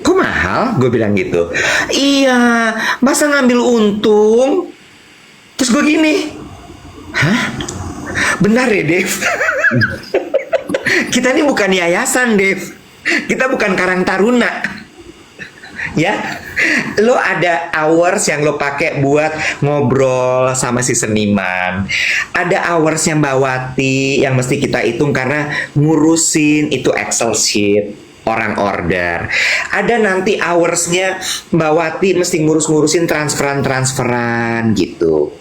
kok mahal? Gue bilang gitu. Iya, masa ngambil untung? Terus gue gini, hah? Benar ya, Dev? Kita ini bukan yayasan, Dev. Kita bukan Karang Taruna. Ya, lo ada hours yang lo pakai buat ngobrol sama si seniman. Ada hoursnya Mbak Wati yang mesti kita hitung karena ngurusin itu Excel sheet orang order. Ada nanti hoursnya Mbak Wati mesti ngurusin transferan gitu.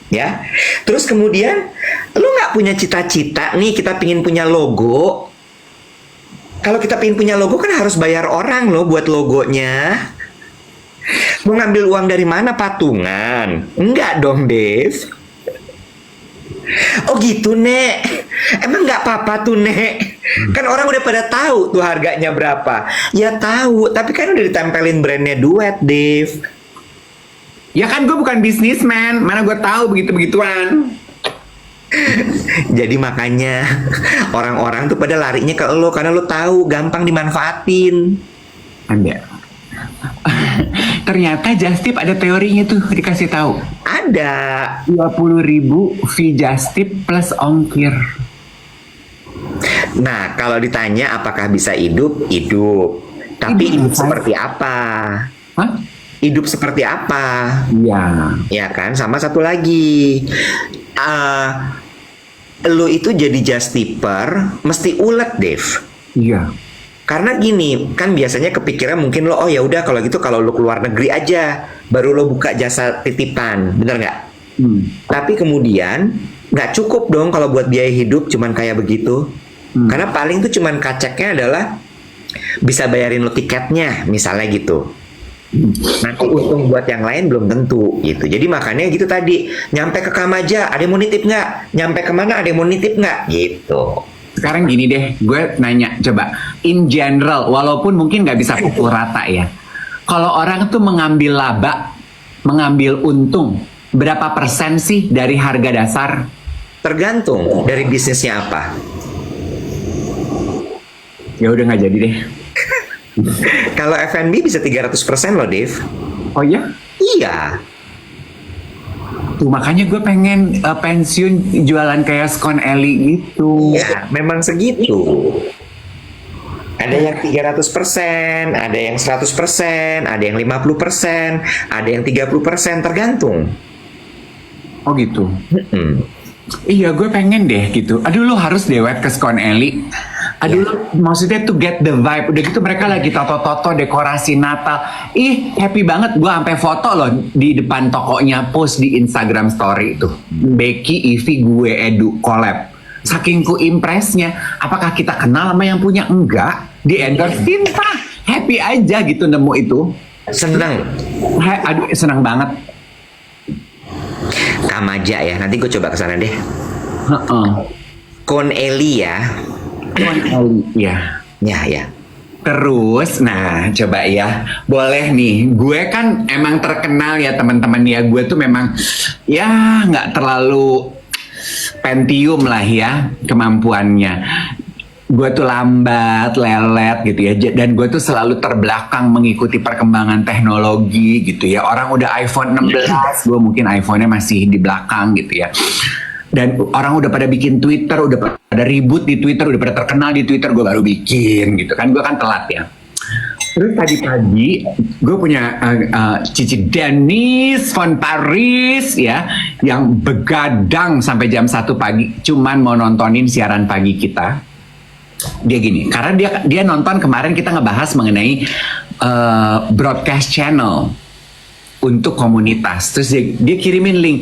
Ya, terus kemudian lu nggak punya cita-cita nih kita pingin punya logo. Kalau kita pingin punya logo kan harus bayar orang loh buat logonya. Mau ngambil uang dari mana, patungan? Enggak dong, Dev. Oh gitu, Nek. Emang nggak apa-apa tuh, Nek. Kan orang udah pada tahu tuh harganya berapa. Ya tahu, tapi kan udah ditempelin brandnya Duet, Dev. Ya kan gue bukan bisnismen, mana gue tahu begitu-begituan. Jadi makanya orang-orang tuh pada larinya ke lo karena lo tahu gampang dimanfaatin. Ada. Ternyata Justip ada teorinya tuh dikasih tahu. Ada 20.000 fee Justip plus ongkir. Nah, kalau ditanya apakah bisa hidup? Tapi hidup seperti apa? Hah? Hidup seperti apa? Iya. Ya kan, sama satu lagi. Lo itu jadi justiper mesti ulet, Dev. Iya. Karena gini, kan biasanya kepikiran mungkin lo, oh ya udah kalau gitu kalau lo keluar negeri aja, baru lo buka jasa titipan, bener nggak? Tapi kemudian nggak cukup dong kalau buat biaya hidup cuman kayak begitu. Karena paling tuh cuman kaceknya adalah bisa bayarin lo tiketnya, misalnya gitu. Nanti untung buat yang lain belum tentu gitu. Jadi makanya gitu tadi, nyampe ke Kamaja ada yang mau nitip nggak? Nyampe kemana ada yang mau nitip nggak? Gitu. Sekarang gini deh, gue nanya coba, in general, walaupun mungkin nggak bisa pukul rata ya. Kalau orang tuh mengambil laba, mengambil untung, berapa persen sih dari harga dasar? Tergantung dari bisnisnya apa. Ya udah nggak jadi deh. Kalau F&B bisa 300% loh, Dev. Oh iya? Iya. Tuh makanya gue pengen pensiun jualan kayak Scone Eli gitu. Iya, memang segitu. Ada yang 300%, ada yang 100%, ada yang 50%, ada yang 30%, tergantung. Oh gitu? Mm-mm. Iya gue pengen deh gitu. Aduh lo harus dewet ke Scone Eli. Aduh lo maksudnya to get the vibe. Udah gitu mereka lagi toto-toto dekorasi Natal. Ih happy banget. Gue sampai foto loh di depan tokonya, post di Instagram story itu. Becky, Ivy, gue, Edu collab. Saking ku impresnya. Apakah kita kenal sama yang punya? Enggak. Di endorse Cinta. Happy aja gitu nemu itu. Seneng. Aduh senang banget. Kamaja ya, nanti gue coba kesana deh. Heeh. Kon Eli ya. Ya. Ya, ya. Terus, nah coba ya, boleh nih, gue kan emang terkenal ya teman-teman ya, gue tuh memang ya nggak terlalu Pentium lah ya kemampuannya. Gue tuh lambat, lelet gitu ya, dan gue tuh selalu terbelakang mengikuti perkembangan teknologi gitu ya. Orang udah iPhone 16, gue mungkin iPhone-nya masih di belakang gitu ya. Dan orang udah pada bikin Twitter, udah pada ribut di Twitter, udah pada terkenal di Twitter, gue baru bikin gitu kan. Gue kan telat ya. Terus tadi pagi gue punya Cici Dennis von Paris ya, yang begadang sampai jam 1 pagi cuman mau nontonin siaran pagi kita. Dia gini, karena dia nonton kemarin kita ngebahas mengenai broadcast channel untuk komunitas. Terus dia kirimin link,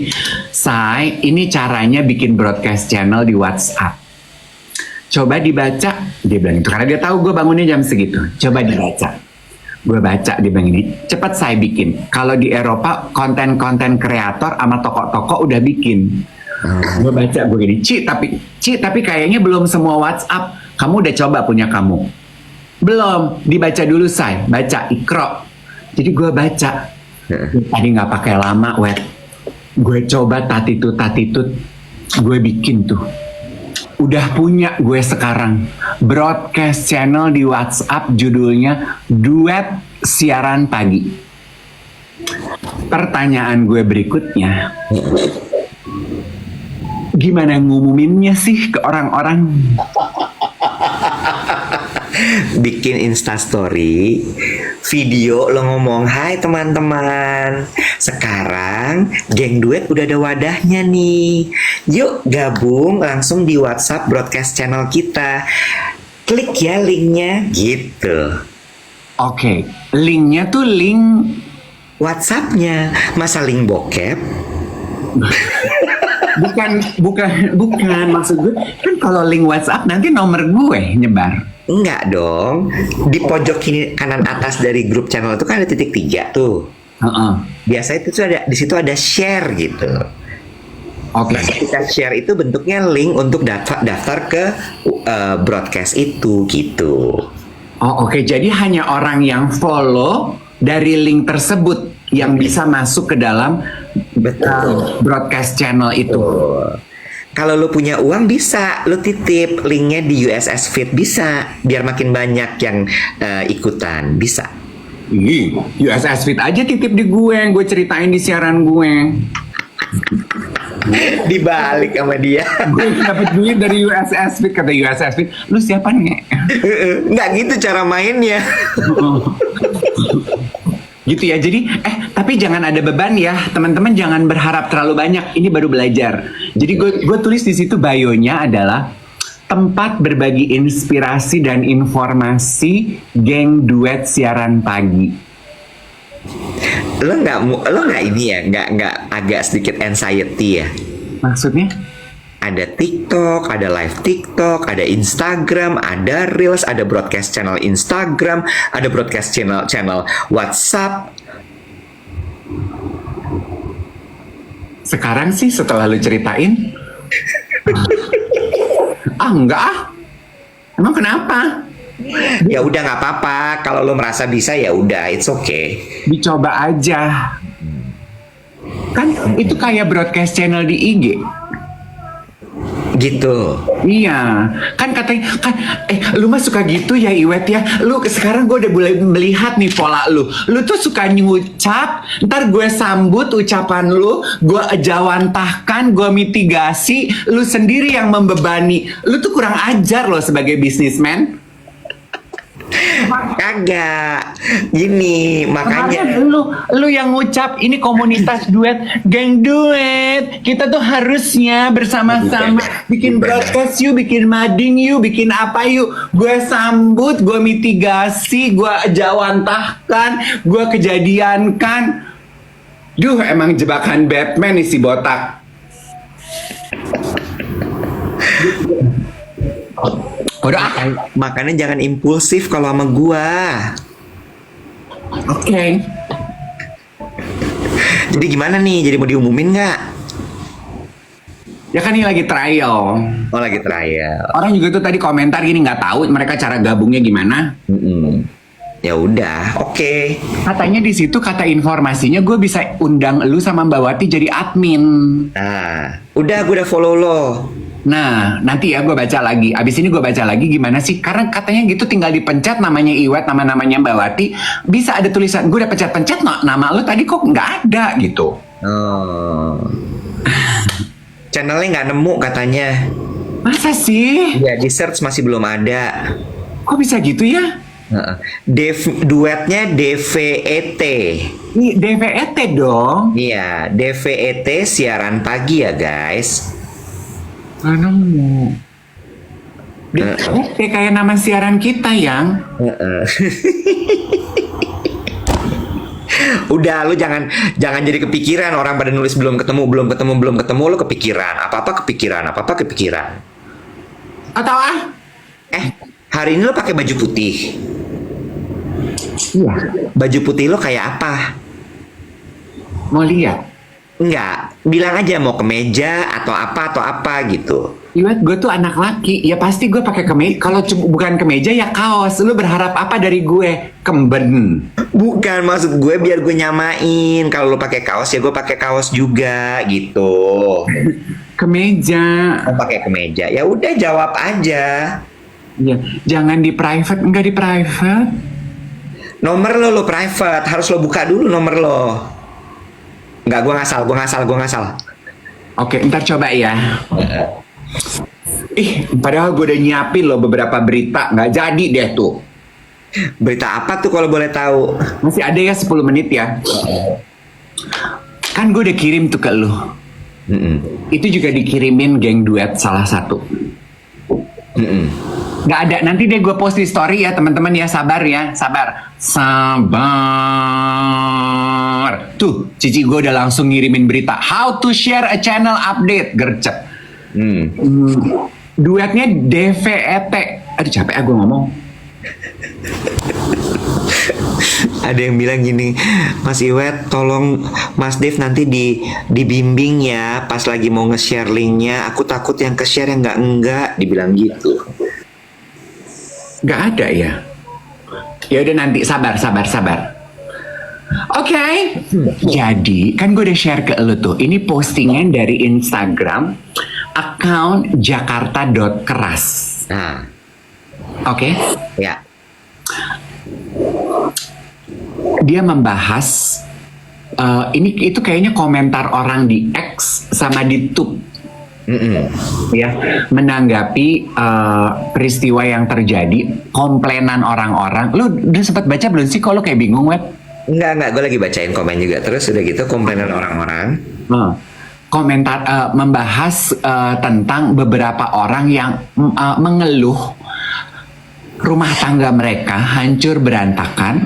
Say, ini caranya bikin broadcast channel di WhatsApp. Coba dibaca, dia bilang itu karena dia tahu gue bangunnya jam segitu. Coba dibaca. Gue baca, dia bilang ini, cepat saya bikin. Kalau di Eropa konten-konten kreator sama toko-toko udah bikin. Gue baca, gue gini, Ci tapi kayaknya belum semua WhatsApp. Kamu udah coba punya kamu? Belum, dibaca dulu Say, baca Ikro. Jadi gue baca. Tadi nggak pakai lama, wet. Gue coba tatitut, gue bikin tuh. Udah punya gue sekarang broadcast channel di WhatsApp, judulnya Duet Siaran Pagi. Pertanyaan gue berikutnya, gimana ngumuminnya sih ke orang-orang? Bikin Instastory, video lo ngomong, hai teman-teman, sekarang geng duet udah ada wadahnya nih, yuk gabung langsung di WhatsApp broadcast channel kita, klik ya linknya gitu. Oke, linknya tuh link WhatsAppnya, masa link bokep? bukan maksud gue kan kalau link WhatsApp nanti nomor gue nyebar. Enggak dong, di pojok kiri kanan atas dari grup channel itu kan ada titik 3 tuh. Biasanya itu ada, di situ ada share gitu. Oke. Nah, ketika share itu bentuknya link untuk daftar ke broadcast itu gitu. Oh oke. Jadi hanya orang yang follow dari link tersebut yang bisa masuk ke dalam broadcast channel itu. Kalau lo punya uang bisa, lo titip linknya di USS Feed bisa, biar makin banyak yang ikutan, bisa. USS Feed aja titip di gue ceritain di siaran gue. Dibalik sama dia. Gue dapet duit dari USS Feed, kata USS Feed, lu siapa nih? Nggak gitu cara mainnya. Gitu ya, jadi tapi jangan ada beban ya teman-teman, jangan berharap terlalu banyak, ini baru belajar. Jadi gue tulis di situ bio-nya adalah tempat berbagi inspirasi dan informasi geng duet siaran pagi. Lo nggak ini ya, nggak agak sedikit anxiety ya? Maksudnya? Ada TikTok, ada live TikTok, ada Instagram, ada Reels, ada broadcast channel Instagram, ada broadcast channel WhatsApp. Sekarang sih setelah lu ceritain, enggak. Emang kenapa? Ya udah nggak apa-apa. Kalau lo merasa bisa ya udah, it's okay. Dicoba aja. Kan itu kayak broadcast channel di IG. Gitu. Iya, kan katanya kan lu mah suka gitu ya Iwet ya. Lu sekarang gue udah mulai melihat nih pola lu. Lu tuh suka ngucap, ntar gue sambut ucapan lu, gue ejawantahkan, gue mitigasi, lu sendiri yang membebani. Lu tuh kurang ajar loh sebagai bisnismen. Kagak. Gini, makanya lu yang ngucap ini komunitas duet, geng duet. Kita tuh harusnya bersama-sama bikin broadcast yuk, bikin mading yuk, bikin apa yuk. Gue sambut, gue mitigasi, gue jawantahkan, gue kejadiankan. Duh, emang jebakan Batman nih si botak. Udah, makanya jangan impulsif kalau sama gua. Oke. Jadi gimana nih? Jadi mau diumumin nggak? Ya kan ini lagi trial. Oh, lagi trial. Orang juga tuh tadi komentar gini, nggak tahu mereka cara gabungnya gimana. Ya udah, oke. Katanya di situ kata informasinya gue bisa undang lu sama Mbak Wati jadi admin. Nah, gue udah follow lo. Nah, nanti ya gue baca lagi. Abis ini gue baca lagi gimana sih? Karena katanya gitu tinggal dipencet namanya Iwet, nama-namanya Mbak Wati. Bisa ada tulisan, gue udah pencet-pencet nama lu tadi kok nggak ada gitu. Oh. Channelnya nggak nemu katanya. Masa sih? Ya, di search masih belum ada. Kok bisa gitu ya? Duetnya DVET. Ini DVET dong. Iya, DVET siaran pagi ya guys. Nggak nemu. DVET kayak nama siaran kita yang. Udah, lu jangan jadi kepikiran. Orang pada nulis belum ketemu, lu kepikiran. Apa-apa kepikiran. Atau Hari ini lu pakai baju putih. Iya. Baju putih lo kayak apa? Mau lihat? Enggak, bilang aja mau kemeja atau apa gitu. Iwet, gue tuh anak laki. Ya pasti gue pakai kemeja. Kalau bukan kemeja ya kaos. Lu berharap apa dari gue? Kemben. Bukan, maksud gue biar gue nyamain. Kalau lo pakai kaos ya gue pakai kaos juga gitu. Kemeja. Mau pakai kemeja? Ya udah jawab aja. Ya, jangan di private. Enggak di private. Nomor lo private, harus lo buka dulu nomor lo. Enggak, gue ngasal. Oke, ntar coba ya. Padahal gue udah nyiapin loh beberapa berita. Nggak jadi deh tuh. Berita apa tuh kalau boleh tahu? Masih ada ya 10 menit ya. Kan gue udah kirim tuh ke lu. Itu juga dikirimin geng duet salah satu. Nggak ada, nanti deh gue post di story ya teman-teman ya, sabar ya, sabar. Tuh, Cici gue udah langsung ngirimin berita. How to share a channel update, gercep. Duetnya DVET. Aduh capek gue ngomong. Ada yang bilang gini, Mas Iwet tolong Mas Dev nanti dibimbing ya pas lagi mau nge-share linknya. Aku takut yang ke-share yang enggak, dibilang gitu. Nggak ada ya? Ya udah nanti sabar. Oke. Jadi kan gue udah share ke lu tuh. Ini postingan dari Instagram account jakarta.keras. Nah, Oke. ya. Dia membahas itu kayaknya komentar orang di X sama di Tube. Ya, menanggapi peristiwa yang terjadi, komplainan orang-orang. Lu udah sempat baca belum sih? Kok lu kayak bingung, Web? Enggak, gue lagi bacain komen juga. Terus udah gitu komplainan orang-orang. Komentar membahas tentang beberapa orang yang mengeluh rumah tangga mereka hancur berantakan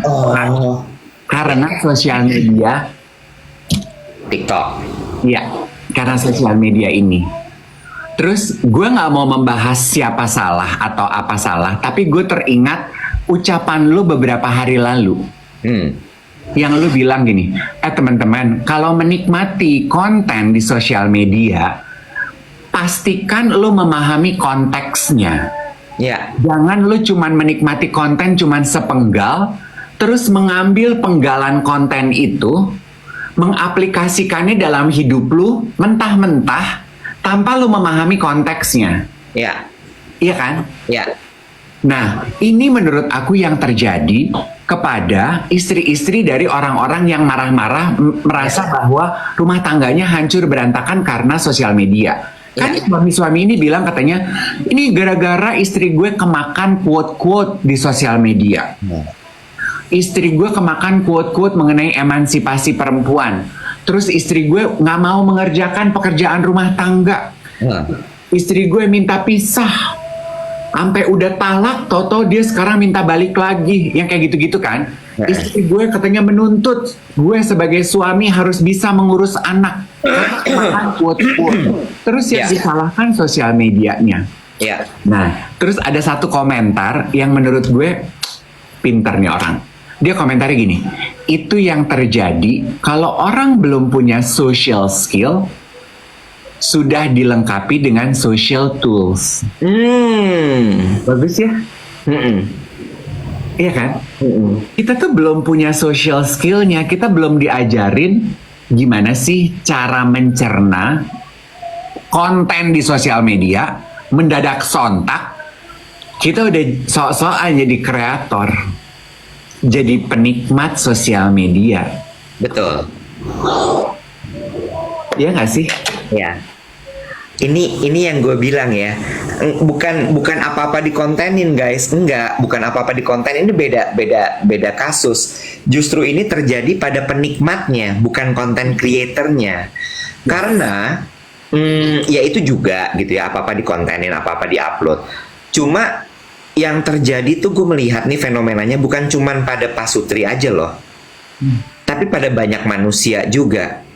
karena sosial media. TikTok. Iya, karena sosial media ini. Terus gue nggak mau membahas siapa salah atau apa salah, tapi gue teringat ucapan lu beberapa hari lalu. Yang lu bilang gini, teman-teman, kalau menikmati konten di sosial media, pastikan lu memahami konteksnya. Ya. Jangan lu cuman menikmati konten cuman sepenggal, terus mengambil penggalan konten itu, mengaplikasikannya dalam hidup lu mentah-mentah, tanpa lu memahami konteksnya. Ya. Iya kan? Ya. Nah, ini menurut aku yang terjadi kepada istri-istri dari orang-orang yang marah-marah merasa bahwa rumah tangganya hancur berantakan karena sosial media. Kan suami-suami ini bilang katanya, ini gara-gara istri gue kemakan quote-quote di sosial media. Istri gue kemakan quote-quote mengenai emansipasi perempuan. Terus istri gue nggak mau mengerjakan pekerjaan rumah tangga. Istri gue minta pisah. Sampai udah talak, toto dia sekarang minta balik lagi. Yang kayak gitu-gitu kan. Istri gue katanya menuntut gue sebagai suami harus bisa mengurus anak. Terus yang disalahkan sosial medianya. Nah, terus ada satu komentar yang menurut gue pinter nih orang. Dia komentarnya gini, itu yang terjadi kalau orang belum punya social skill, sudah dilengkapi dengan social tools. Bagus ya? Iya kan? Kita tuh belum punya social skillnya, kita belum diajarin gimana sih cara mencerna konten di sosial media, mendadak sontak, kita udah sok-sokan jadi kreator, jadi penikmat sosial media. Betul. Iya nggak sih? Ya. Ini yang gue bilang ya, bukan apa-apa dikontenin guys, enggak, bukan apa-apa dikonten, ini beda kasus. Justru ini terjadi pada penikmatnya, bukan konten creatornya. Karena ya itu juga gitu ya, apa-apa dikontenin, apa-apa diupload. Cuma yang terjadi tuh gue melihat nih fenomenanya bukan cuman pada Pak Sutri aja loh, tapi pada banyak manusia juga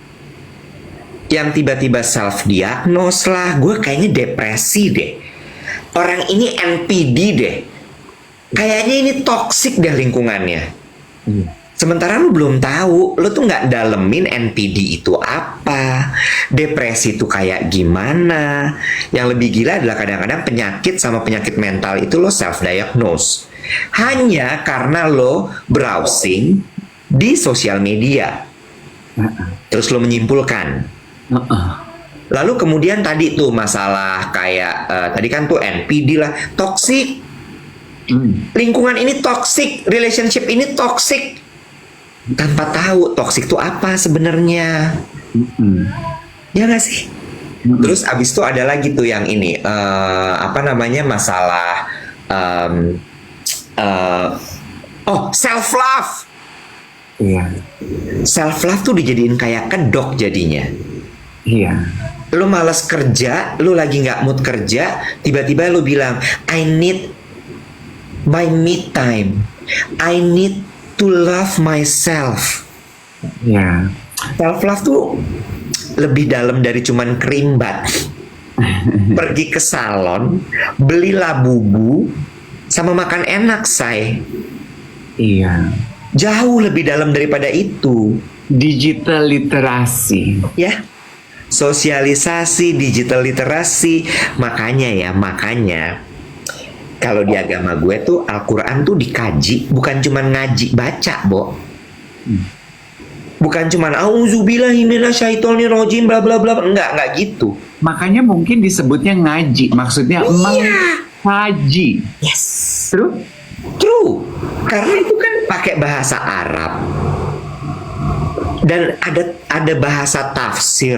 yang tiba-tiba self-diagnose lah, gue kayaknya depresi deh, orang ini NPD deh, kayaknya ini toxic deh lingkungannya. Sementara lu belum tahu, lu tuh nggak dalemin NPD itu apa, depresi itu kayak gimana. Yang lebih gila adalah kadang-kadang penyakit sama penyakit mental itu lo self-diagnose hanya karena lo browsing di sosial media, terus lo menyimpulkan. Lalu kemudian tadi tuh masalah kayak tadi kan tuh NPD lah, toxic. Lingkungan ini toxic, relationship ini toxic, tanpa tahu toxic itu apa sebenarnya. Ya nggak sih? Terus abis itu ada lagi tuh yang ini apa namanya masalah self love. Iya. Self love tuh dijadiin kayak kedok jadinya. Iya. Lu malas kerja, lu lagi nggak mood kerja, tiba-tiba lu bilang I need my me time, I need to love myself. Iya. Self love tuh lebih dalam dari cuman kerimbat. Pergi ke salon, beli labubu, sama makan enak, say. Iya. Jauh lebih dalam daripada itu. Digital literasi. Ya. Sosialisasi, digital literasi. Makanya kalau di agama gue tuh Al-Quran tuh dikaji, bukan cuman ngaji baca, Bo. Bukan cuman auzubillahi minasyaitonirrajim bla bla bla, enggak gitu. Makanya mungkin disebutnya ngaji, maksudnya mengkaji. Yes. True. Karena itu kan pakai bahasa Arab. Dan ada bahasa tafsir.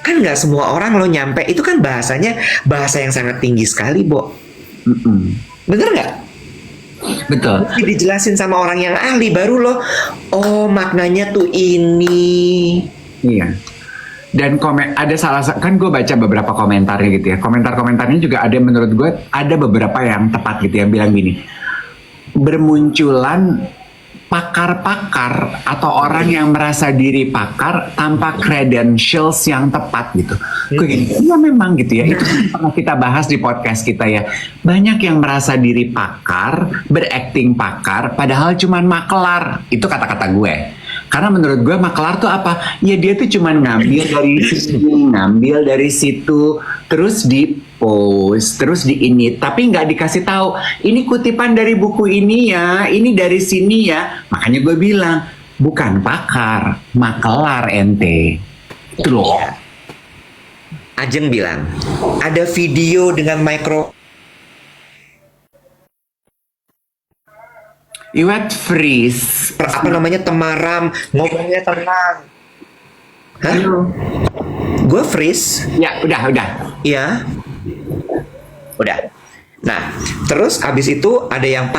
Kan nggak semua orang lo nyampe, itu kan bahasanya bahasa yang sangat tinggi sekali, Bo. Bener nggak? Betul. Tapi dijelasin sama orang yang ahli, baru lo, oh maknanya tuh ini. Iya. Dan ada kan gue baca beberapa komentarnya gitu ya. Komentar-komentarnya juga ada, menurut gue ada beberapa yang tepat gitu, yang bilang gini, bermunculan pakar-pakar atau orang yang merasa diri pakar tanpa credentials yang tepat gitu. Iya memang gitu ya. Itu pernah kita bahas di podcast kita ya. Banyak yang merasa diri pakar, berakting pakar, padahal cuman makelar. Itu kata-kata gue. Karena menurut gue makelar tuh apa? Ya dia tuh cuman ngambil dari sini, ngambil dari situ, terus di post, terus di ini, tapi nggak dikasih tahu. Ini kutipan dari buku ini ya, ini dari sini ya. Makanya gue bilang bukan pakar, makelar ente. Itu loh. Ajeng bilang ada video dengan micro. Iwet freeze. Apa namanya, temaram, ngomongnya tenang. Hah? Gue freeze. Ya, udah. Iya. Udah. Nah, terus abis itu ada yang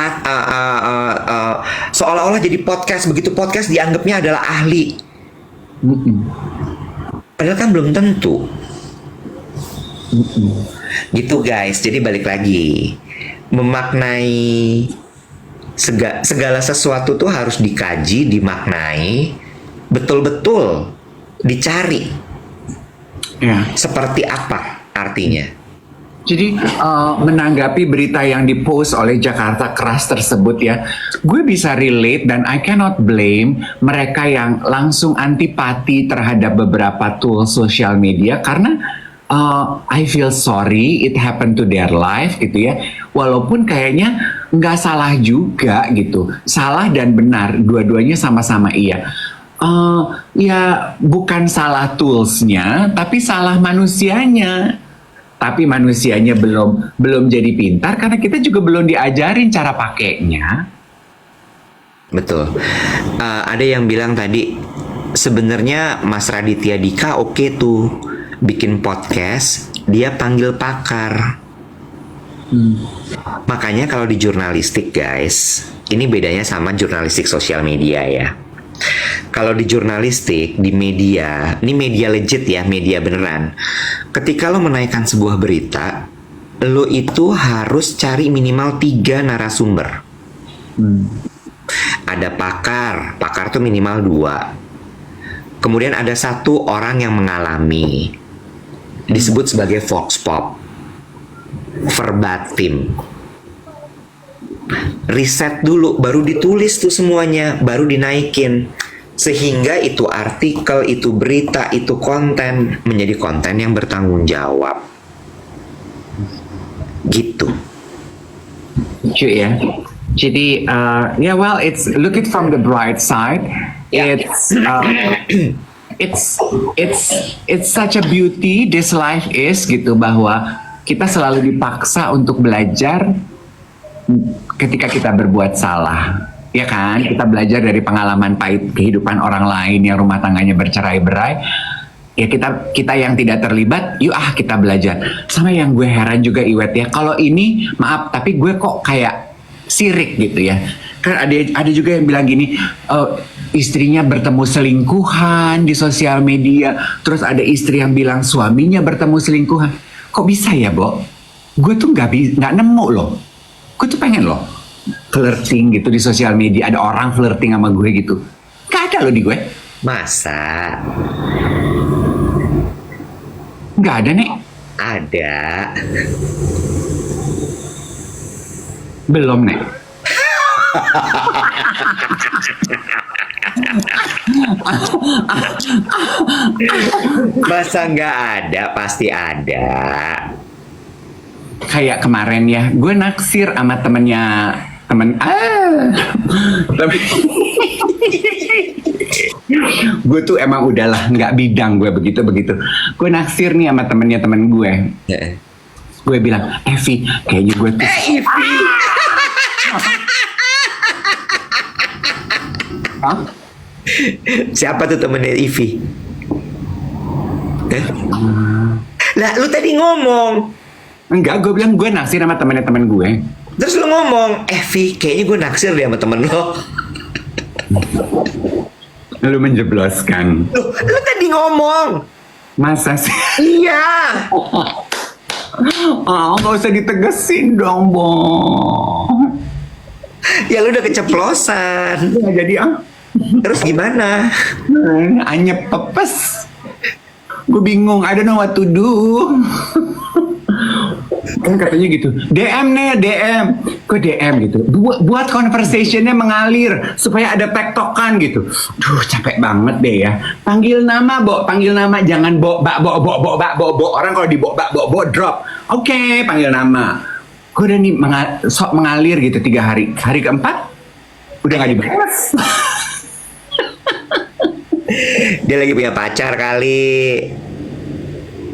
seolah-olah jadi podcast. Begitu podcast dianggapnya adalah ahli. Padahal kan belum tentu. Gitu guys. Jadi balik lagi, memaknai segala sesuatu tuh harus dikaji, dimaknai, betul-betul dicari. Ya. Seperti apa artinya? Jadi menanggapi berita yang dipost oleh Jakarta Keras tersebut ya, gue bisa relate dan I cannot blame mereka yang langsung antipati terhadap beberapa tools sosial media karena I feel sorry it happened to their life gitu ya. Walaupun kayaknya nggak salah juga gitu, salah dan benar dua-duanya sama-sama iya. Ya bukan salah toolsnya, tapi salah manusianya. Tapi manusianya belum jadi pintar karena kita juga belum diajarin cara pakainya. Betul. Ada yang bilang tadi sebenarnya Mas Raditya Dika oke tuh bikin podcast, dia panggil pakar. Makanya kalau di jurnalistik guys, ini bedanya sama jurnalistik sosial media ya. Kalau di jurnalistik, di media, ini media legit ya, media beneran. Ketika lo menaikkan sebuah berita, lo itu harus cari minimal 3 narasumber. Ada pakar tuh minimal 2. Kemudian ada 1 orang yang mengalami, disebut sebagai vox pop, verbatim. Riset dulu, baru ditulis tuh semuanya, baru dinaikin. Sehingga itu artikel, itu berita, itu konten menjadi konten yang bertanggung jawab. Gitu. Lucu ya. Jadi, yeah, well, look it from the bright side. Yeah. It's such a beauty this life is gitu, bahwa kita selalu dipaksa untuk belajar ketika kita berbuat salah, ya kan? Kita belajar dari pengalaman pahit kehidupan orang lain yang rumah tangganya bercerai-berai. Ya kita yang tidak terlibat, yuk kita belajar. Sama yang gue heran juga Iwet ya, kalau ini maaf tapi gue kok kayak sirik gitu ya. Kan ada juga yang bilang gini, istrinya bertemu selingkuhan di sosial media, terus ada istri yang bilang suaminya bertemu selingkuhan. Kok bisa ya, Bo? Gue tuh nggak nemu loh. Gue tuh pengen loh flirting gitu di sosial media, ada orang flirting sama gue gitu. Gak ada loh di gue. Masa? Gak ada nih. Ada. Belum nih. Masa nggak ada? Pasti ada. Kayak kemarin ya, gue naksir sama temen tapi gue tuh emang udahlah nggak bidang gue begitu. Gue naksir nih sama temen gue. Gue bilang, Evi, kayaknya gue tuh Evi. Hah? Siapa tuh temennya Evi? Lah, lu tadi ngomong. Enggak, gue bilang gue naksir sama temen gue. Terus lu ngomong, Vi, kayaknya gue naksir deh sama temen lo. Lu menjebloskan. Lu tadi ngomong. Masa sih? Iya. Gak usah ditegesin dong, Bo. Ya lu udah keceplosan. Ya, jadi Terus gimana? Anyep pepes. Gue bingung, I don't know what to do. Kan katanya gitu, DM nih, DM. Kok DM gitu? Buat conversationnya mengalir supaya ada tektokan gitu. Duh, capek banget deh ya. Panggil nama, Bo, panggil nama, jangan bo. Orang kalau di bo drop. Oke, panggil nama. Gue udah nih mengalir gitu 3 hari. Hari keempat udah gak dibahas. Dia lagi punya pacar kali.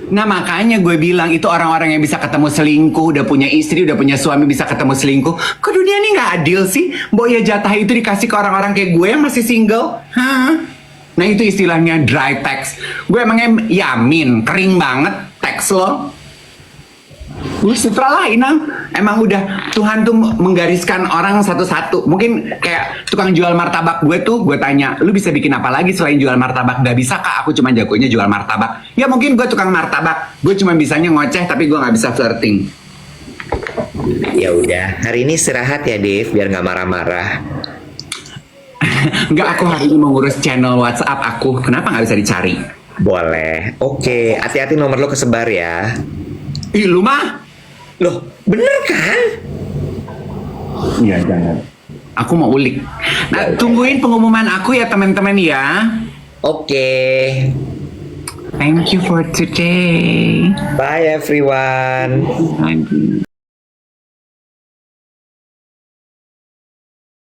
Nah makanya gue bilang itu orang-orang yang bisa ketemu selingkuh, udah punya istri, udah punya suami bisa ketemu selingkuh. Kok dunia ini gak adil sih? Mbok ya jatah itu dikasih ke orang-orang kayak gue yang masih single? Hah? Nah itu istilahnya dry text. Gue emangnya yamin, kering banget teks lo. Gue sutra lah Inang. Emang udah Tuhan tuh menggariskan orang satu-satu. Mungkin kayak tukang jual martabak gue tuh, gue tanya, lu bisa bikin apa lagi selain jual martabak? Gak bisa Kak, aku cuma jagonya jual martabak. Ya mungkin gue tukang martabak, gue cuma bisanya ngoceh tapi gue gak bisa flirting. Ya udah, hari ini istirahat ya Dave, biar gak marah-marah. Enggak, aku hari ini mau ngurus channel WhatsApp aku. Kenapa gak bisa dicari? Boleh. Oke, hati-hati nomor lo kesebar ya. Ih lu mah, Loh, bener kan? Iya, jangan. Aku mau ulik. Nah, tungguin pengumuman aku ya teman-teman ya. Oke. Thank you for today. Bye everyone. Thank you.